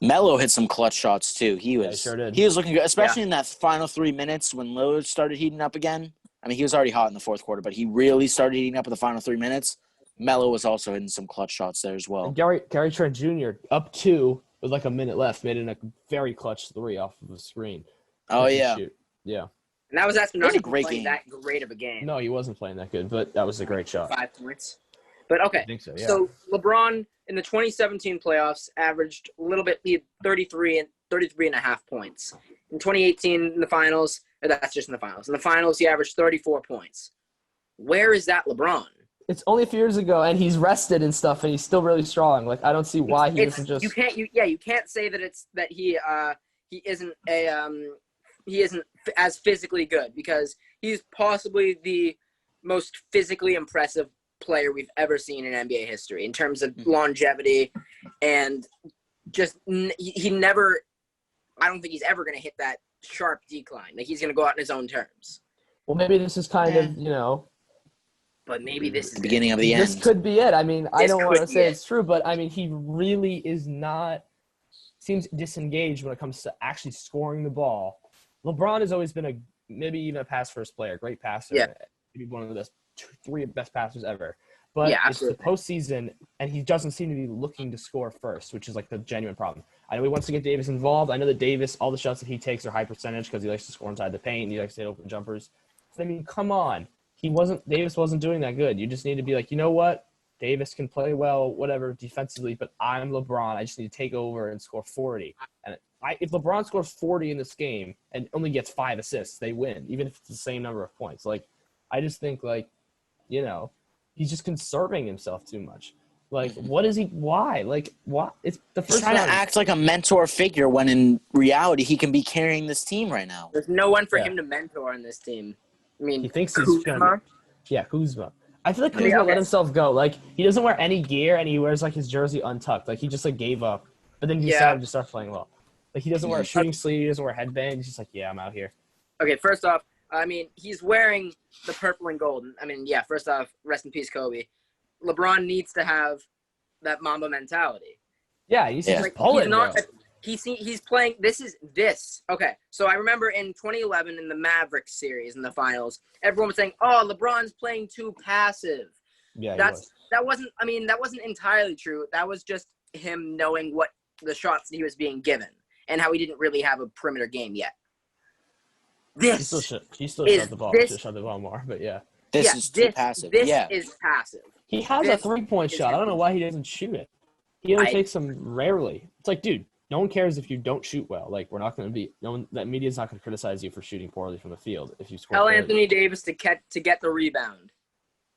Melo hit some clutch shots too. He sure did. He was looking good, especially in that final 3 minutes when Lillard started heating up again. I mean, he was already hot in the fourth quarter, but he really started heating up in the final 3 minutes. Melo was also hitting some clutch shots there as well. And Gary Trent Jr. up 2 with like a minute left made it a very clutch 3 off of the screen. Oh yeah, yeah. And that was actually not great playing game. that great of a game. No, he wasn't playing that good, but that was a great shot. 5 points. But okay, I think so, yeah. So LeBron in the 2017 playoffs averaged a little bit, he had 33 and a half points. In 2018 in the finals, that's just in the finals. In the finals, he averaged 34 points. Where is that LeBron? It's only a few years ago, and he's rested and stuff, and he's still really strong. Like, I don't see why he isn't just. You can't say that he isn't as physically good, because he's possibly the most physically impressive player we've ever seen in NBA history in terms of longevity, and just he never. I don't think he's ever going to hit that sharp decline. Like, he's going to go out in his own terms. Well, maybe this is kind of, you know. But maybe this is the beginning of the end. This could be it. I mean, I don't want to say it's true, but I mean, he really is not. Seems disengaged when it comes to actually scoring the ball. LeBron has always been maybe even a pass first player, great passer, maybe one of the best 3 best passers ever. But it's the postseason, and he doesn't seem to be looking to score first, which is like the genuine problem. I know he wants to get Davis involved. I know that Davis, all the shots that he takes are high percentage because he likes to score inside the paint. He likes to hit open jumpers. I mean, come on. Davis wasn't doing that good. You just need to be like, you know what? Davis can play well, whatever, defensively, but I'm LeBron. I just need to take over and score 40. And if LeBron scores 40 in this game and only gets 5 assists, they win, even if it's the same number of points. Like, I just think, like, you know, he's just conserving himself too much. Like, what is he? Why? Like, what? It's the first. He's trying to act like a mentor figure when in reality he can be carrying this team right now. There's no one for him to mentor in this team. I mean, he thinks he's gonna. Yeah, Kuzma. I feel like Kuzma let himself go. Like, he doesn't wear any gear, and he wears like his jersey untucked. Like, he just like gave up, but then he decided to start playing well. Like, he doesn't wear a shooting sleeve. He doesn't wear a headband. He's just like, yeah, I'm out here. Okay, first off, I mean, he's wearing the purple and gold. I mean, yeah, first off, rest in peace, Kobe. LeBron needs to have that Mamba mentality. Yeah, he's just pulling. He's playing. This. Okay, so I remember in 2011 in the Mavericks series in the finals, everyone was saying, "Oh, LeBron's playing too passive." Yeah, that wasn't. I mean, that wasn't entirely true. That was just him knowing what the shots that he was being given and how he didn't really have a perimeter game yet. He still shot the ball. He should shot the ball more, but yeah. This is too passive. This is passive. He has a 3-point shot. I don't know why he doesn't shoot it. He only takes them rarely. It's like, dude, no one cares if you don't shoot well. Like, we're not going to be – no one, that media's not going to criticize you for shooting poorly from the field if you score. Tell 30. Anthony Davis to get the rebound.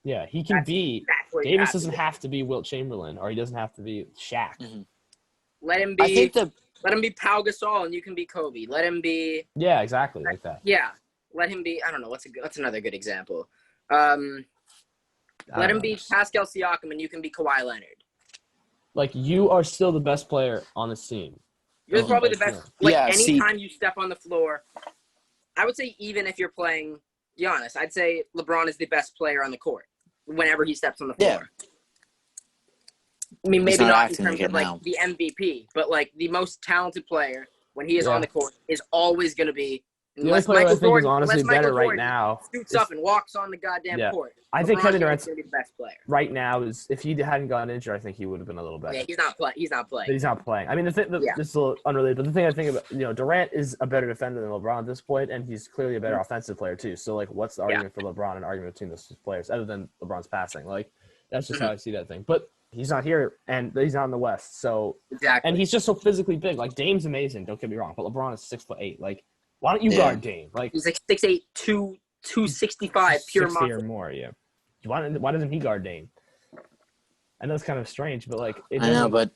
Yeah, he can be – Davis doesn't have to be Wilt Chamberlain, or he doesn't have to be Shaq. Mhm. Let him be. I think Let him be Pau Gasol, and you can be Kobe. Let him be. Yeah, exactly, like that. Yeah, let him be. I don't know what's another good example. Let him be Pascal Siakam, and you can be Kawhi Leonard. Like, you are still the best player on this team. You're probably the best. Like, Yeah, anytime you step on the floor, I would say even if you're playing Giannis, I'd say LeBron is the best player on the court whenever he steps on the floor. Yeah. I mean, He's maybe not not in acting terms like of it like now. the MVP, but like the most talented player when he is Yeah. on the court is always going to be. The only player I think is honestly better right now. Scoots up and walks on the goddamn court. I think LeBron Kevin James Durant's is going to be the best player. right now is if he hadn't gotten injured, I think he would have been a little better. Yeah, he's not playing. He's not playing. But he's not playing. I mean, this is a little unrelated, but the thing I think about, Durant is a better defender than LeBron at this point, and he's clearly a better offensive player too. So, like, what's the argument for LeBron and argument between those two players other than LeBron's passing? Like, that's just how I see that thing. But he's not here, and he's not in the West. So, Exactly. and he's just so physically big. Like, Dame's amazing. Don't get me wrong, but LeBron is 6'8". Like, why don't you guard Dame? Like, he's like 6'8", 265, pure 60 or muscle. more. Yeah. Why doesn't he guard Dame? I know it's kind of strange, but like, I know, but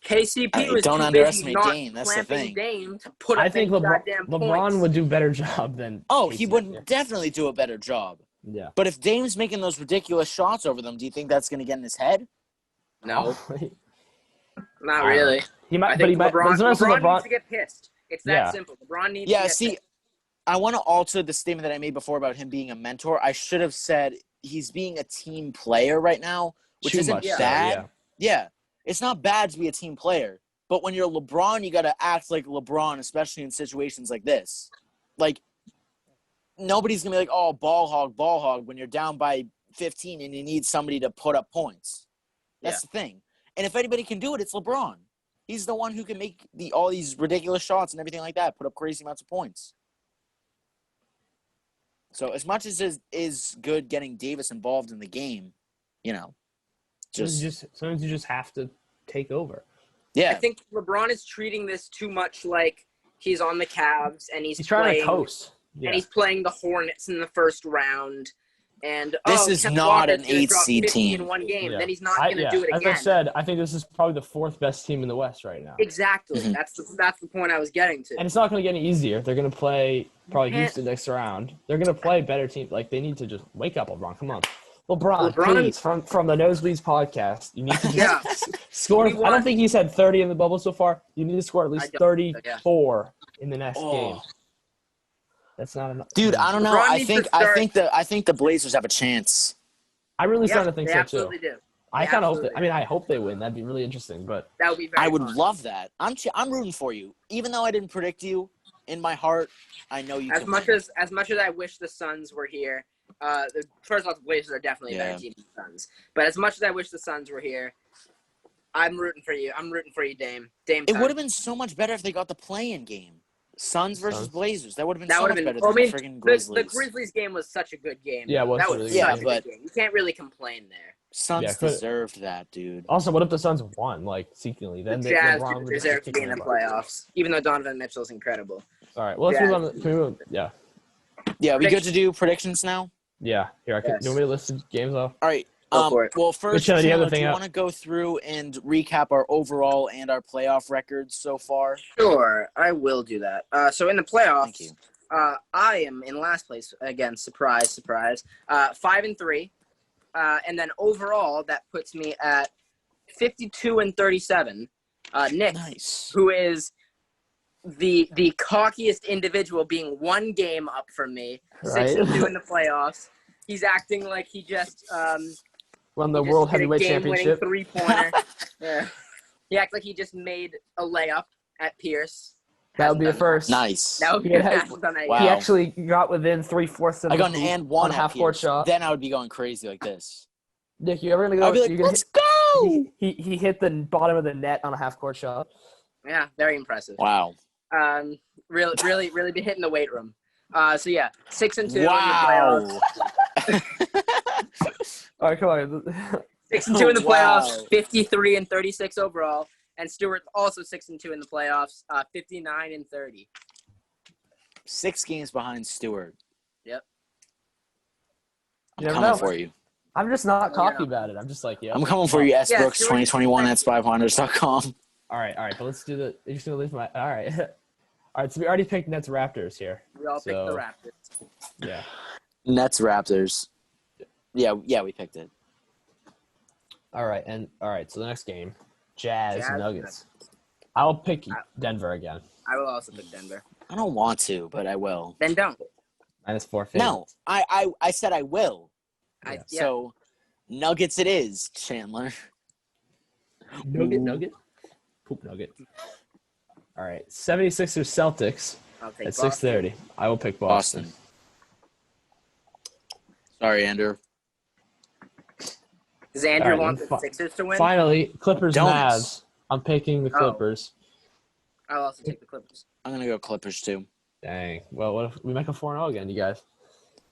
KCP was don't too underestimate busy Dame. That's the clamping thing. Dame to put I up think any goddamn LeBron points. would do a better job than. Oh, KCP. he would definitely do a better job. Yeah. But if Dame's making those ridiculous shots over them, do you think that's going to get in his head? No, He not really. might, I but he think might. LeBron, But LeBron needs to get pissed. It's that Yeah. simple. LeBron needs to Yeah, get see, pissed. I want to alter the statement that I made before about him being a mentor. I should have said he's being a team player right now, which Too isn't much so, bad. Yeah, it's not bad to be a team player. But when you're LeBron, you got to act like LeBron, especially in situations like this. Like, nobody's going to be like, oh, ball hog, when you're down by 15 and you need somebody to put up points. That's the thing. And if anybody can do it, it's LeBron. He's the one who can make all these ridiculous shots and everything like that, put up crazy amounts of points. So as much as it is good getting Davis involved in the game, sometimes you just have to take over. Yeah. I think LeBron is treating this too much like he's on the Cavs and he's trying playing, to coast. Yeah. and he's playing the Hornets in the first round. And This is Kemba not Walker's an gonna 8 drop seed 50 team. in one game. Yeah. Then he's not going to do it As again. I said, I think this is probably the fourth best team in the West right now. Exactly. Mhm. That's the point I was getting to. And it's not going to get any easier. They're going to play probably Can't- Houston next round. They're going to play better teams. Like, they need to just wake up, LeBron. Come on. LeBron, please, from the Nosebleeds podcast, you need to just score. I don't think he's had 30 in the bubble so far. You need to score at least 34 in the next game. That's not enough. Dude, I don't know. LeBron I needs think to start- I think the Blazers have a chance. I really Yeah, starting to think they so, absolutely too. do. I They kind of hope absolutely I hope they win. That'd be really interesting. But That would be very I would fun. love that. I'm rooting for you. Even though I didn't predict you, in my heart, I know you As can much win. as I wish the Suns were here, first off, the Blazers are definitely a better Yeah. team than the Suns. But as much as I wish the Suns were here, I'm rooting for you. I'm rooting for you, Dame. Dame It time. would have been so much better if they got the play-in game. Suns versus Suns. Blazers. That would have been That so would much have better been. I than mean, the friggin' the Grizzlies. Grizzlies game was such a good game. Yeah, it was that a was really such good a game. good game. You can't really complain there. Suns Yeah, could- deserved that, dude. also, what if the Suns won, like, secretly? Then The Jazz LeBron would just deserve to kick be in the their butt. playoffs, even though Donovan Mitchell's incredible. All right, well, let's Jazz. move on. Can we move? Yeah. Yeah, we good to do predictions now? Yeah. Here, Yes. you want me to list the games off? All right. Go for it. Well, first, Which, the other Chandler, do thing you I- want to go through and recap our overall and our playoff records so far? Sure, I will do that. So in the playoffs, Thank you. I am in last place again. Surprise, surprise. 5-3, and then overall that puts me at 52-37. Nick, Nice. who is the cockiest individual, being one game up from me, Right. 6-2 in the playoffs. He's acting like he just Won the he just World hit a Heavyweight game-winning Championship. three-pointer. Yeah. He acts like he just made a layup at Pierce. That would be a Hasn't done first. Nice. That would be Yeah. hasn't done that Wow. He yet. actually got within 3/4 of I got the an hoop and one on a at half-court Pierce. shot. Then I would be going crazy like this. Nick, you ever gonna go? I'd be like, you're gonna let's go! He hit the bottom of the net on a half-court shot. Yeah, very impressive. Wow. Really be hitting the weight room. So yeah, 6-2 in the Wow. playoffs. All right, come on. 6-2 in the Wow. playoffs. 53-36 overall. And Stewart also 6-2 in the playoffs, 59-30. 6 games behind Stewart. Yep. I'm coming for you. I'm just not Oh, cocky yeah. about it. I'm just like, yeah. I'm coming for you, S. Yeah, Brooks, Stewart- 2021 at spyhunters.com. All right. But let's do the. You're just gonna leave my. All right. All right. So we already picked Nets Raptors here. We all picked the So- Raptors. Yeah. Nets, Raptors. Yeah, we picked it. All right. So the next game, Jazz Jazz, Nuggets. I'll pick Denver again. I will also pick Denver. I don't want to, but I will. Then don't. -4. No, I said I will. Yeah. So, Nuggets it is, Chandler. Nugget. Poop nugget. All right. 76ers Celtics I'll take at Boston. 6:30. I will pick Boston. Sorry, Andrew. Does Andrew All right, want then the Sixers to win? Finally, Clippers Don't. Mavs. I'm picking the Oh. Clippers. I'll also take the Clippers. I'm going to go Clippers, too. Dang. Well, what if we make a 4-0 again, you guys?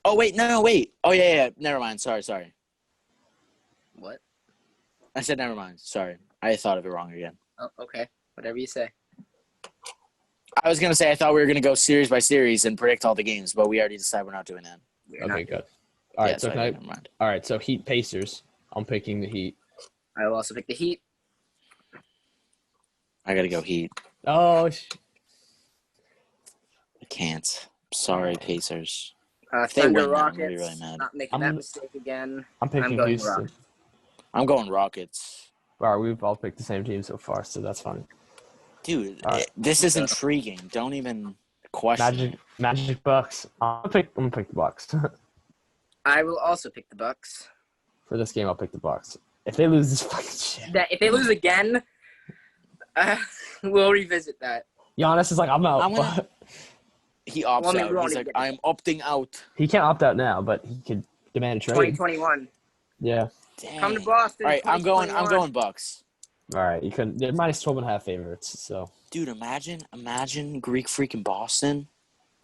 Oh, wait. No, wait. Oh, yeah. Never mind. Sorry. What? I said never mind. Sorry. I thought of it wrong again. Oh, okay. Whatever you say. I was going to say I thought we were going to go series by series and predict all the games, but we already decided we're not doing that. We're Okay, not. good. All right, Yeah, so sorry, never mind. all right, so Heat Pacers. I'm picking the Heat. I will also pick the Heat. I got to go Heat. Oh, I can't. Sorry, Pacers. If they Thunder win, then I'm gonna Rockets. be really mad. Not making that mistake again. I'm picking going Houston. Rockets. I'm going Rockets. All right, we've all picked the same team so far, so that's fine. Dude, All right. this is intriguing. Don't even question. Magic Bucks. I'm gonna pick the Bucks. I will also pick the Bucks. For this game, I'll pick the Bucks. If they lose this fucking shit, That if they lose again, we'll revisit that. Giannis is like, I'm out. I'm gonna- He opts Well, I mean, we out. won't He's even like, get I'm opting out. He can't opt out now, but he could demand a trade. 2021. Yeah. Dang. Come to Boston. All right, I'm going 2021. Bucks. All right, you couldn't. They're -12.5 favorites, so Dude, imagine Greek freaking Boston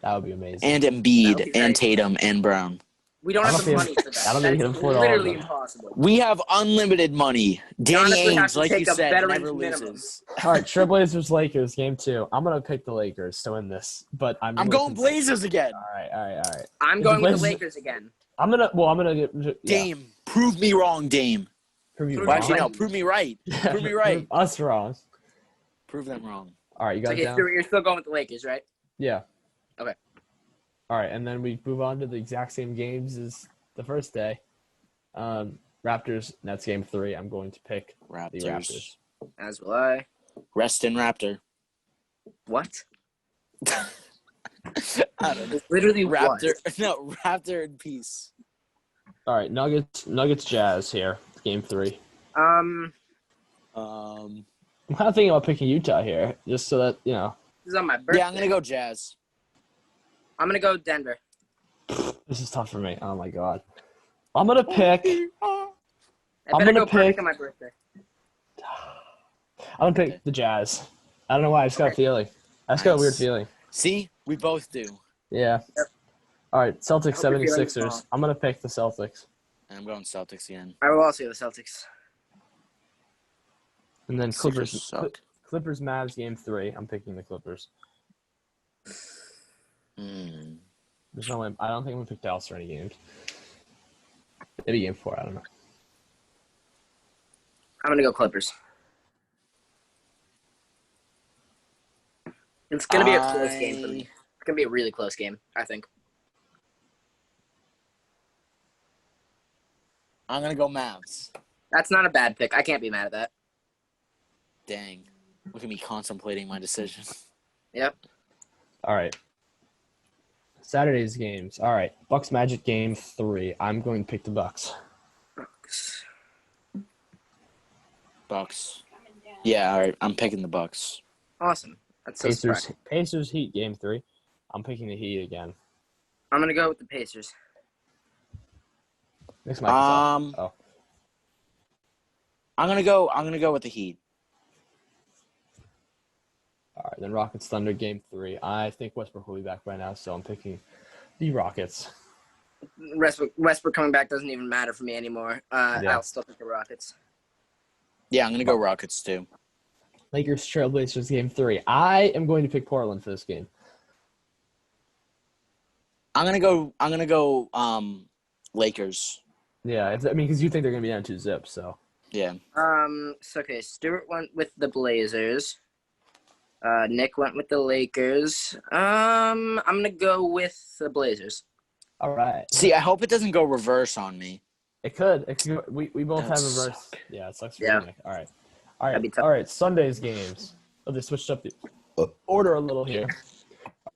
that would be amazing. and That would Embiid be and very Tatum and Brown. We don't I have don't the think- money for that. I don't That think is we can afford all of literally them. impossible. We have unlimited money. Danny Giannis would have Ainge, to like you take a said, veteran's never minimum. loses. All right, Trailblazers Lakers game 2. I'm gonna pick the Lakers to win this, but I'm going Blazers again. All right. I'm The going with the Blazers- Lakers again. I'm gonna get Dame, prove me wrong, Dame. Prove you Prove Well, wrong. actually, no, prove me right. Prove me right. Us wrong. Prove them wrong. All right, you So got it down. you're still going with the Lakers, right? Yeah. Okay. All right, and then we move on to the exact same games as the first day. Raptors Nets game 3. I'm going to pick the Raptors. As will I. Rest in Raptor. What? I don't know. It's literally Raptor. what? No, Raptor in peace. All right, Nuggets Jazz here. Game 3. Um, Um. I'm kind of thinking about picking Utah here, just so that you know. this is on my birthday. Yeah, I'm gonna go Jazz. I'm gonna go Denver. This is tough for me. Oh my god. I'm gonna pick. I I'm better gonna go perfect pick- on my birthday. I'm gonna pick the Jazz. I don't know why. I just got a feeling. I just got a weird Nice. feeling. See, we both do. Yeah. Yep. All right, Celtics I hope you're feeling 76ers. small. I'm gonna pick the Celtics, And I'm going Celtics again. I will also go the Celtics. and then Sixers Clippers. suck. Clippers Mavs game 3. I'm picking the Clippers. There's no way. I don't think I'm gonna pick Dallas for any games. Maybe game 4. I don't know. I'm gonna go Clippers. It's gonna be a close game for me. It's gonna be a really close game, I think. I'm gonna go Mavs. That's not a bad pick. I can't be mad at that. Dang. Look at me contemplating my decision. Yep. All right. Saturday's games. All right. Bucks Magic game 3. I'm going to pick the Bucks. Bucks. Yeah, all right. I'm picking the Bucks. Awesome. That's so surprising. Pacers Heat game 3. I'm picking the Heat again. I'm gonna go with the Pacers. Next mic is off. Oh. I'm gonna go with the Heat. All right. Then Rockets Thunder game 3. I think Westbrook will be back by now, so I'm picking the Rockets. Westbrook coming back doesn't even matter for me anymore. Yeah. I'll still pick the Rockets. Yeah, I'm gonna go Rockets too. Lakers Trailblazers game 3. I am going to pick Portland for this game. I'm gonna go. Lakers. Yeah, because you think they're going to be down 2-0, so. Yeah. So okay, Stuart went with the Blazers. Nick went with the Lakers. I'm gonna go with the Blazers. All right. See, I hope it doesn't go reverse on me. It could. We both That have reverse. suck. Yeah, it sucks for Yeah. you, Nick. All right. That'd be tough. All right. Sunday's games. Oh, they switched up the order a little here.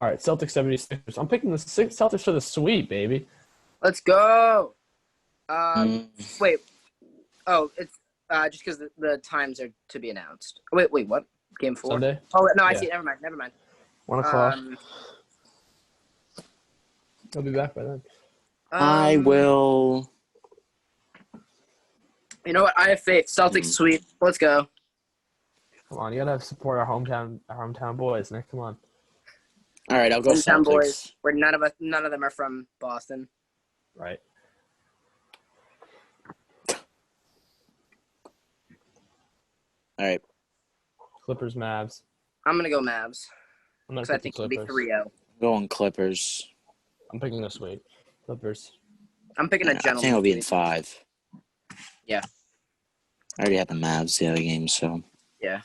All right. Celtics 76ers. I'm picking the Celtics for the sweep, baby. Let's go. Mm. Wait. Oh, it's just because the times are to be announced. Wait. What? Game 4. Sunday. Oh no, I Yeah. see it. Never mind. 1 o'clock. Um, I'll be back by then. I will. You know what? I have faith. Celtics sweep. Let's go. Come on, you gotta support our hometown boys, Nick. Come on. All right, I'll go Hometown Celtics. boys. Where none of them are from Boston. Right. All right. Clippers, Mavs. I'm gonna go Mavs I'm gonna because I pick think the it'll be Clippers. 3-0. Going Clippers. I'm picking the sweep. Clippers. I'm picking a I think gentleman. it'll be in sweep. 5. Yeah. I already had the Mavs the other game, so. Yeah.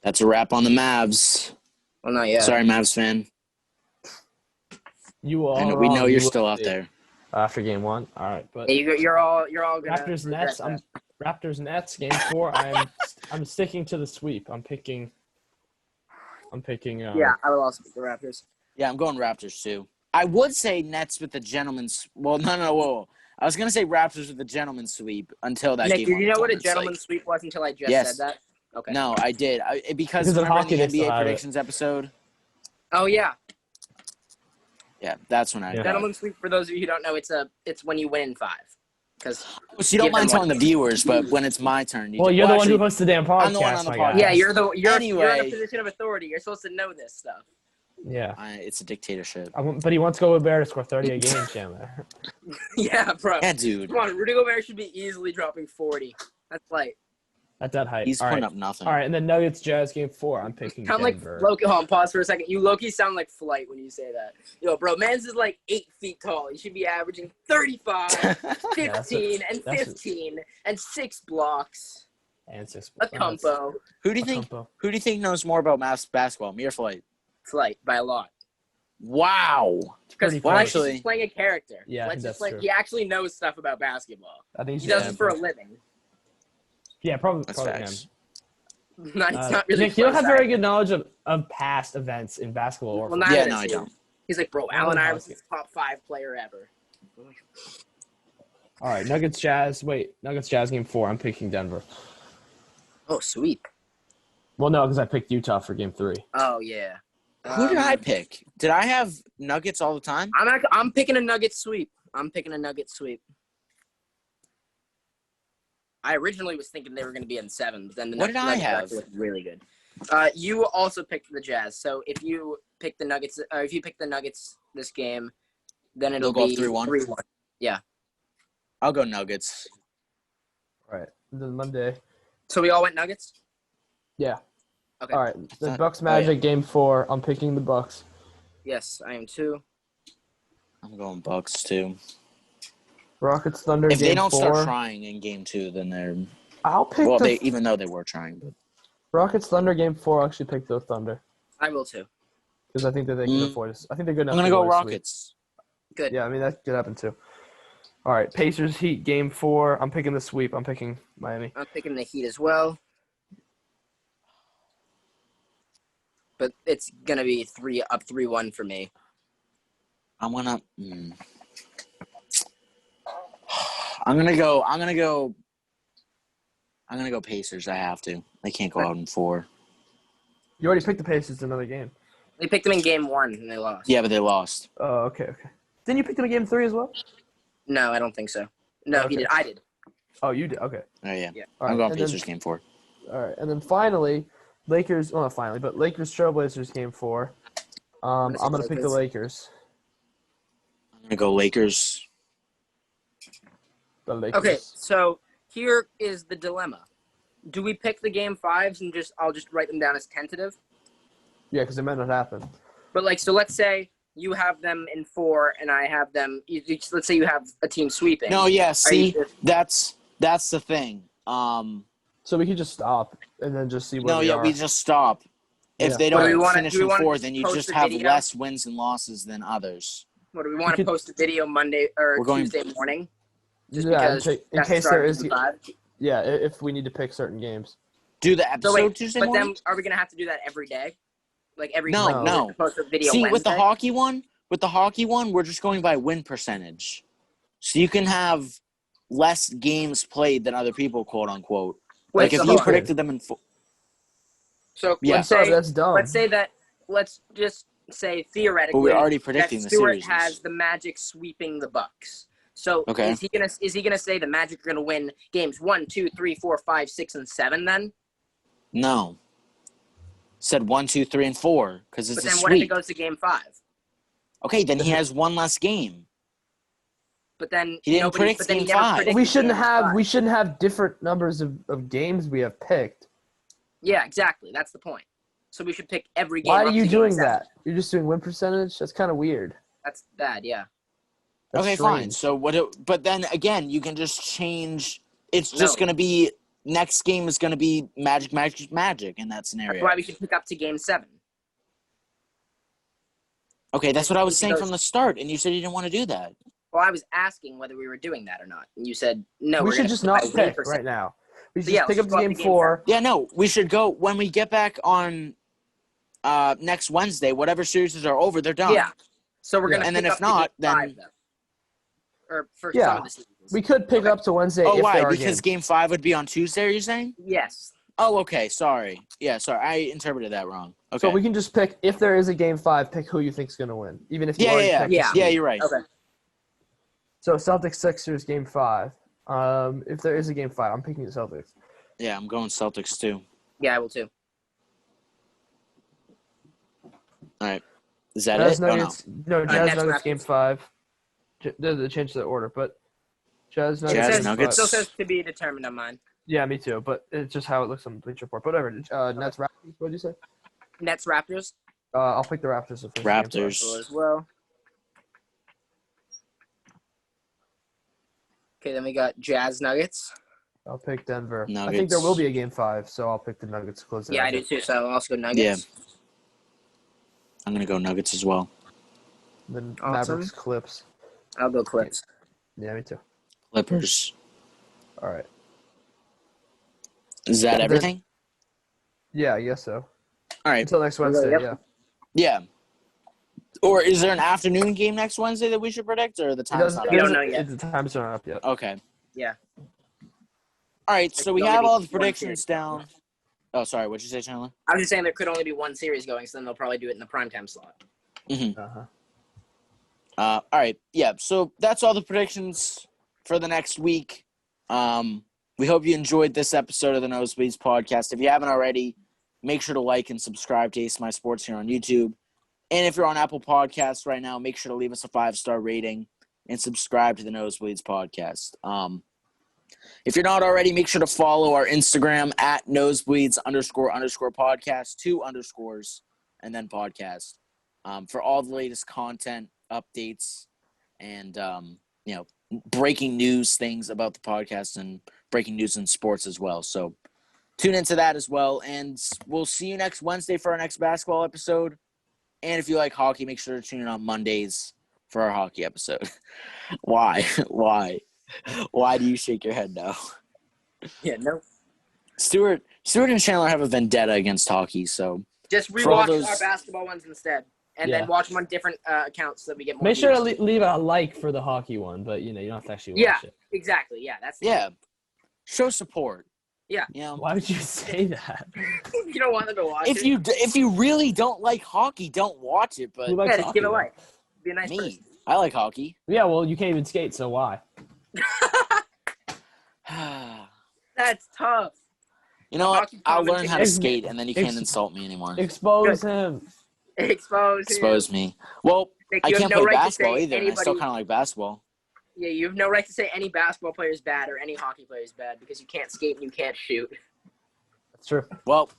That's a wrap on the Mavs. Well, not yet. Sorry, Mavs fan. You all. I know, we know You you're will still out see. there. After game 1. All right, but Yeah, you're all gonna Raptors regret Nets. that. Raptors Nets game 4. I'm sticking to the sweep. I'm picking. Yeah, I will also pick the Raptors. Yeah, I'm going Raptors too. I would say Nets with the gentleman's. Well, no, whoa. I was gonna say Raptors with the gentleman's sweep until that Nick, game. did you know what a It's gentleman's sweep was until I just Yes. said that? Okay. No, I did. Because Because of remember hockey, in they the still NBA have it. predictions episode. Oh yeah, Yeah, that's when I. Yeah. gentleman's sweep. For those of you who don't know, it's when you win in 5. Because So you don't give them mind telling one. the viewers, but when it's my turn, you Well, do. you're the one who actually, hosts the damn podcast. I'm the one on the my podcast. guy. yeah, you're in a Anyway. position of authority. You're supposed to know this stuff. Yeah. It's a dictatorship. But he wants Gobert to score 30 a game, Chandler. Yeah, bro. Yeah, dude. Come on, Rudy Gobert should be easily dropping 40. That's light. At that height. He's All putting right. up nothing. All right, and then Nuggets Jazz game 4. I'm picking Sound like Denver. Loki. Hold on, pause for a second. You Loki sound like Flight when you say that. Yo, bro, man's is like 8 feet tall. He should be averaging 35, 15, and that's 15, and 6 blocks. and 6. A combo. Who do you think knows more about mass basketball? Me or Flight? Flight by a lot. Wow. Because Pretty Flight close. is Actually- just playing a character. Yeah, Flight's that's just like true. he actually knows stuff about basketball. I think He does it for a living. Yeah, probably. That's probably facts. him. It's not really. Nick, you don't have close, very good knowledge of past events in basketball or Well, football. neither Yeah, does no, I he. don't. He's like, bro, Allen Iverson's top 5 player ever. All right, Nuggets Jazz. Wait, Nuggets Jazz game 4. I'm picking Denver. Oh, sweep. Well, no, because I picked Utah for game 3. Oh yeah. Who did I pick? Did I have Nuggets all the time? I'm picking a Nuggets sweep. I originally was thinking they were going to be in 7, but then the What did I Nuggets have? actually looked really good. You also picked the Jazz. So if you pick the Nuggets, this game, then it'll They'll go be up 3-1? 3-1. Yeah. I'll go Nuggets. All right, and then Monday. So we all went Nuggets. Yeah. Okay. All right, the That- Bucks oh, Magic yeah. game 4. I'm picking the Bucks. Yes, I am too. I'm going Bucks too. Rockets Thunder If game they don't 4. start trying in game 2, then they're I'll pick well. the Even though they were trying, but Rockets Thunder game 4. I'll actually pick the Thunder I will too. because I think that they can afford it. I think they're good enough. I'm gonna to go avoid a sweep. Rockets. Good. Yeah, I mean that could happen too. All right, Pacers Heat game 4. I'm picking the sweep. I'm picking Miami. I'm picking the Heat as well. But it's gonna be 3-1 for me. I'm gonna. I'm gonna go Pacers. I have to. They can't go out in 4. You already picked the Pacers in another game. They picked them in game 1 and they lost. Yeah, but they lost. Oh, okay. Didn't you pick them in game 3 as well? No, I don't think so. No, Okay. he did. I did. Oh, you did. Okay. Oh yeah. Yeah. All I'm right, going and then- Pacers game 4. All right, and then finally, Lakers. Well, not finally, but Lakers Trailblazers game 4. I'm gonna pick the Lakers. I'm gonna go Lakers. The Lakers. Okay, so here is the dilemma. do we pick the game 5s and I'll just write them down as tentative? Yeah, because it might not happen. But so let's say you have them in 4 and I have them. Let's say you have a team sweeping. No, yeah. See, that's the thing. So we could just stop and then just see where No, we yeah, are. we just stop. If Yeah. they What do we don't wanna- finish do we in wanna 4, then you post just a have video? less wins and losses than others. What do we want We to could- post a video Monday or We're going- Tuesday morning? Just Yeah, because in that's case the there start is. of the 5. Yeah, if we need to pick certain games. Do the So episode wait, Tuesday but morning? then are we gonna have to do that every day? Like every No, like, no. Post a video See, Wednesday? with the hockey one, we're just going by win percentage. So you can have less games played than other people, quote unquote. Wait, Like so if hold you on. predicted them in 4. So Yeah. let's Oh, say that's dumb. let's just say theoretically But we're already predicting that the Stewart series. has the Magic sweeping the Bucks. So Okay. is he gonna say the Magic are gonna win games 1, 2, 3, 4, 5, 6, and 7 then? No. Said 1, 2, 3, and 4 because it's But a then what if it sweep. goes to game 5? Okay, then he has one less game. But then He didn't predict but then he game never 5. predicted We shouldn't game have 5. different numbers of games we have picked. Yeah, exactly. That's the point. So we should pick every game. Why up are you to game doing 7. that? You're just doing win percentage? That's kind of weird. That's bad. Yeah. That's Okay, fine. strange. So but then again, you can just change. It's just No. going to be next game is going to be Magic in that scenario. That's why we should pick up to game 7. Okay, that's what I was It saying goes- from the start, and you said you didn't want to do that. Well, I was asking whether we were doing that or not, and you said no. we we're should gonna just pick not by win pick percent. right now. We should So, yeah, just pick let's up go to up game to game 4. Yeah, no, we should go when we get back on next Wednesday. Whatever series are over, they're done. Yeah. So we're Yeah. gonna And then pick if up to not, game 5, then- though. Or for Yeah. some of the seasons. We could pick Okay. up to Wednesday Oh, if why? there are Because games. game 5 would be on Tuesday. Are you saying? Yes. Oh, okay. Sorry. Yeah, sorry. I interpreted that wrong. Okay. So we can just pick, if there is a game 5, pick who you think's going to win. Even if you already picked the Yeah. seed. Yeah, you're right. Okay. So Celtics Sixers game 5. If there is a game 5, I'm picking the Celtics. Yeah, I'm going Celtics too. Yeah, I will too. All right. Is that Jazz it? Oh, no. Nuggets, no, Jazz Nets Nuggets game Raptors. 5. They changed the order, but Jazz Nuggets. Jazz game says, Nuggets. Still 5. says to be determined on mine. Yeah, me too. But it's just how it looks on the Bleacher Report. But whatever. Nets Raptors. What did you say? Nets Raptors I'll pick the Raptors. To finish the game Raptors. as well. Okay, then we got Jazz Nuggets. 5. I'll pick Denver. I think Nuggets. there will be a game 5, so I'll pick the Nuggets to close it Yeah, out. I do too. So I'll also go Nuggets. Yeah. I'm going to go Nuggets as well. Then Awesome. Mavericks Clips. I'll go Clips. Yeah, me too. Clippers. All right. Is that Then- everything? Yeah, I guess so. All right. Until next Wednesday, Yep. yeah. Yeah. Or is there an afternoon game next Wednesday that we should predict, or the It time's doesn't- not it We up? don't doesn't- know yet. The time's not up yet. Okay. Yeah. All right, so we There's have only all the one predictions series. down. Oh, sorry. What'd you say, Chandler? I was just saying there could only be one series going, so then they'll probably do it in the primetime slot. Uh-huh. All right. Yeah, so that's all the predictions for the next week. We hope you enjoyed this episode of the Nosebleeds podcast. If you haven't already, make sure to like and subscribe to ACMi Sports here on YouTube. And if you're on Apple Podcasts right now, make sure to leave us a 5-star rating and subscribe to the Nosebleeds podcast. If you're not already, make sure to follow our Instagram at nosebleeds__podcast, 2 underscores, and then podcast, for all the latest content, updates, and, breaking news things about the podcast and breaking news in sports as well. So tune into that as well. And we'll see you next Wednesday for our next basketball episode. And if you like hockey, make sure to tune in on Mondays for our hockey episode. Why? Why do you shake your head now? Yeah, no. Stuart and Chandler have a vendetta against hockey, so Just For all rewatch those- our basketball ones instead, and Yeah. then watch them on different accounts so that we get more. Make sure to views. leave a like for the hockey one, but you don't have to actually watch Yeah. it. Exactly. Yeah, that's yeah. Show support. Yeah. You know, Why would you say that? you don't want them to watch if it. you really don't like hockey, don't watch it, but Who likes Yeah, just hockey, give it a though? like. Be a nice me, person. I like hockey. Yeah, well, you can't even skate, so why? That's tough. You know what? Hockey I'll learn how to commentator. skate, and then you can't Ex- insult me anymore. Expose him. Expose me. Well, Nick, I you have can't no play right to basketball say either, and I still anybody- kind of like basketball. Yeah, you have no right to say any basketball player is bad or any hockey player is bad because you can't skate and you can't shoot. True. Well,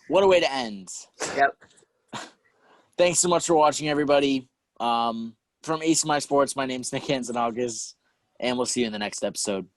what a way to end. Yep. Thanks so much for watching, everybody. From ACMi Sports, my name's Nick Hanzanagas, and we'll see you in the next episode.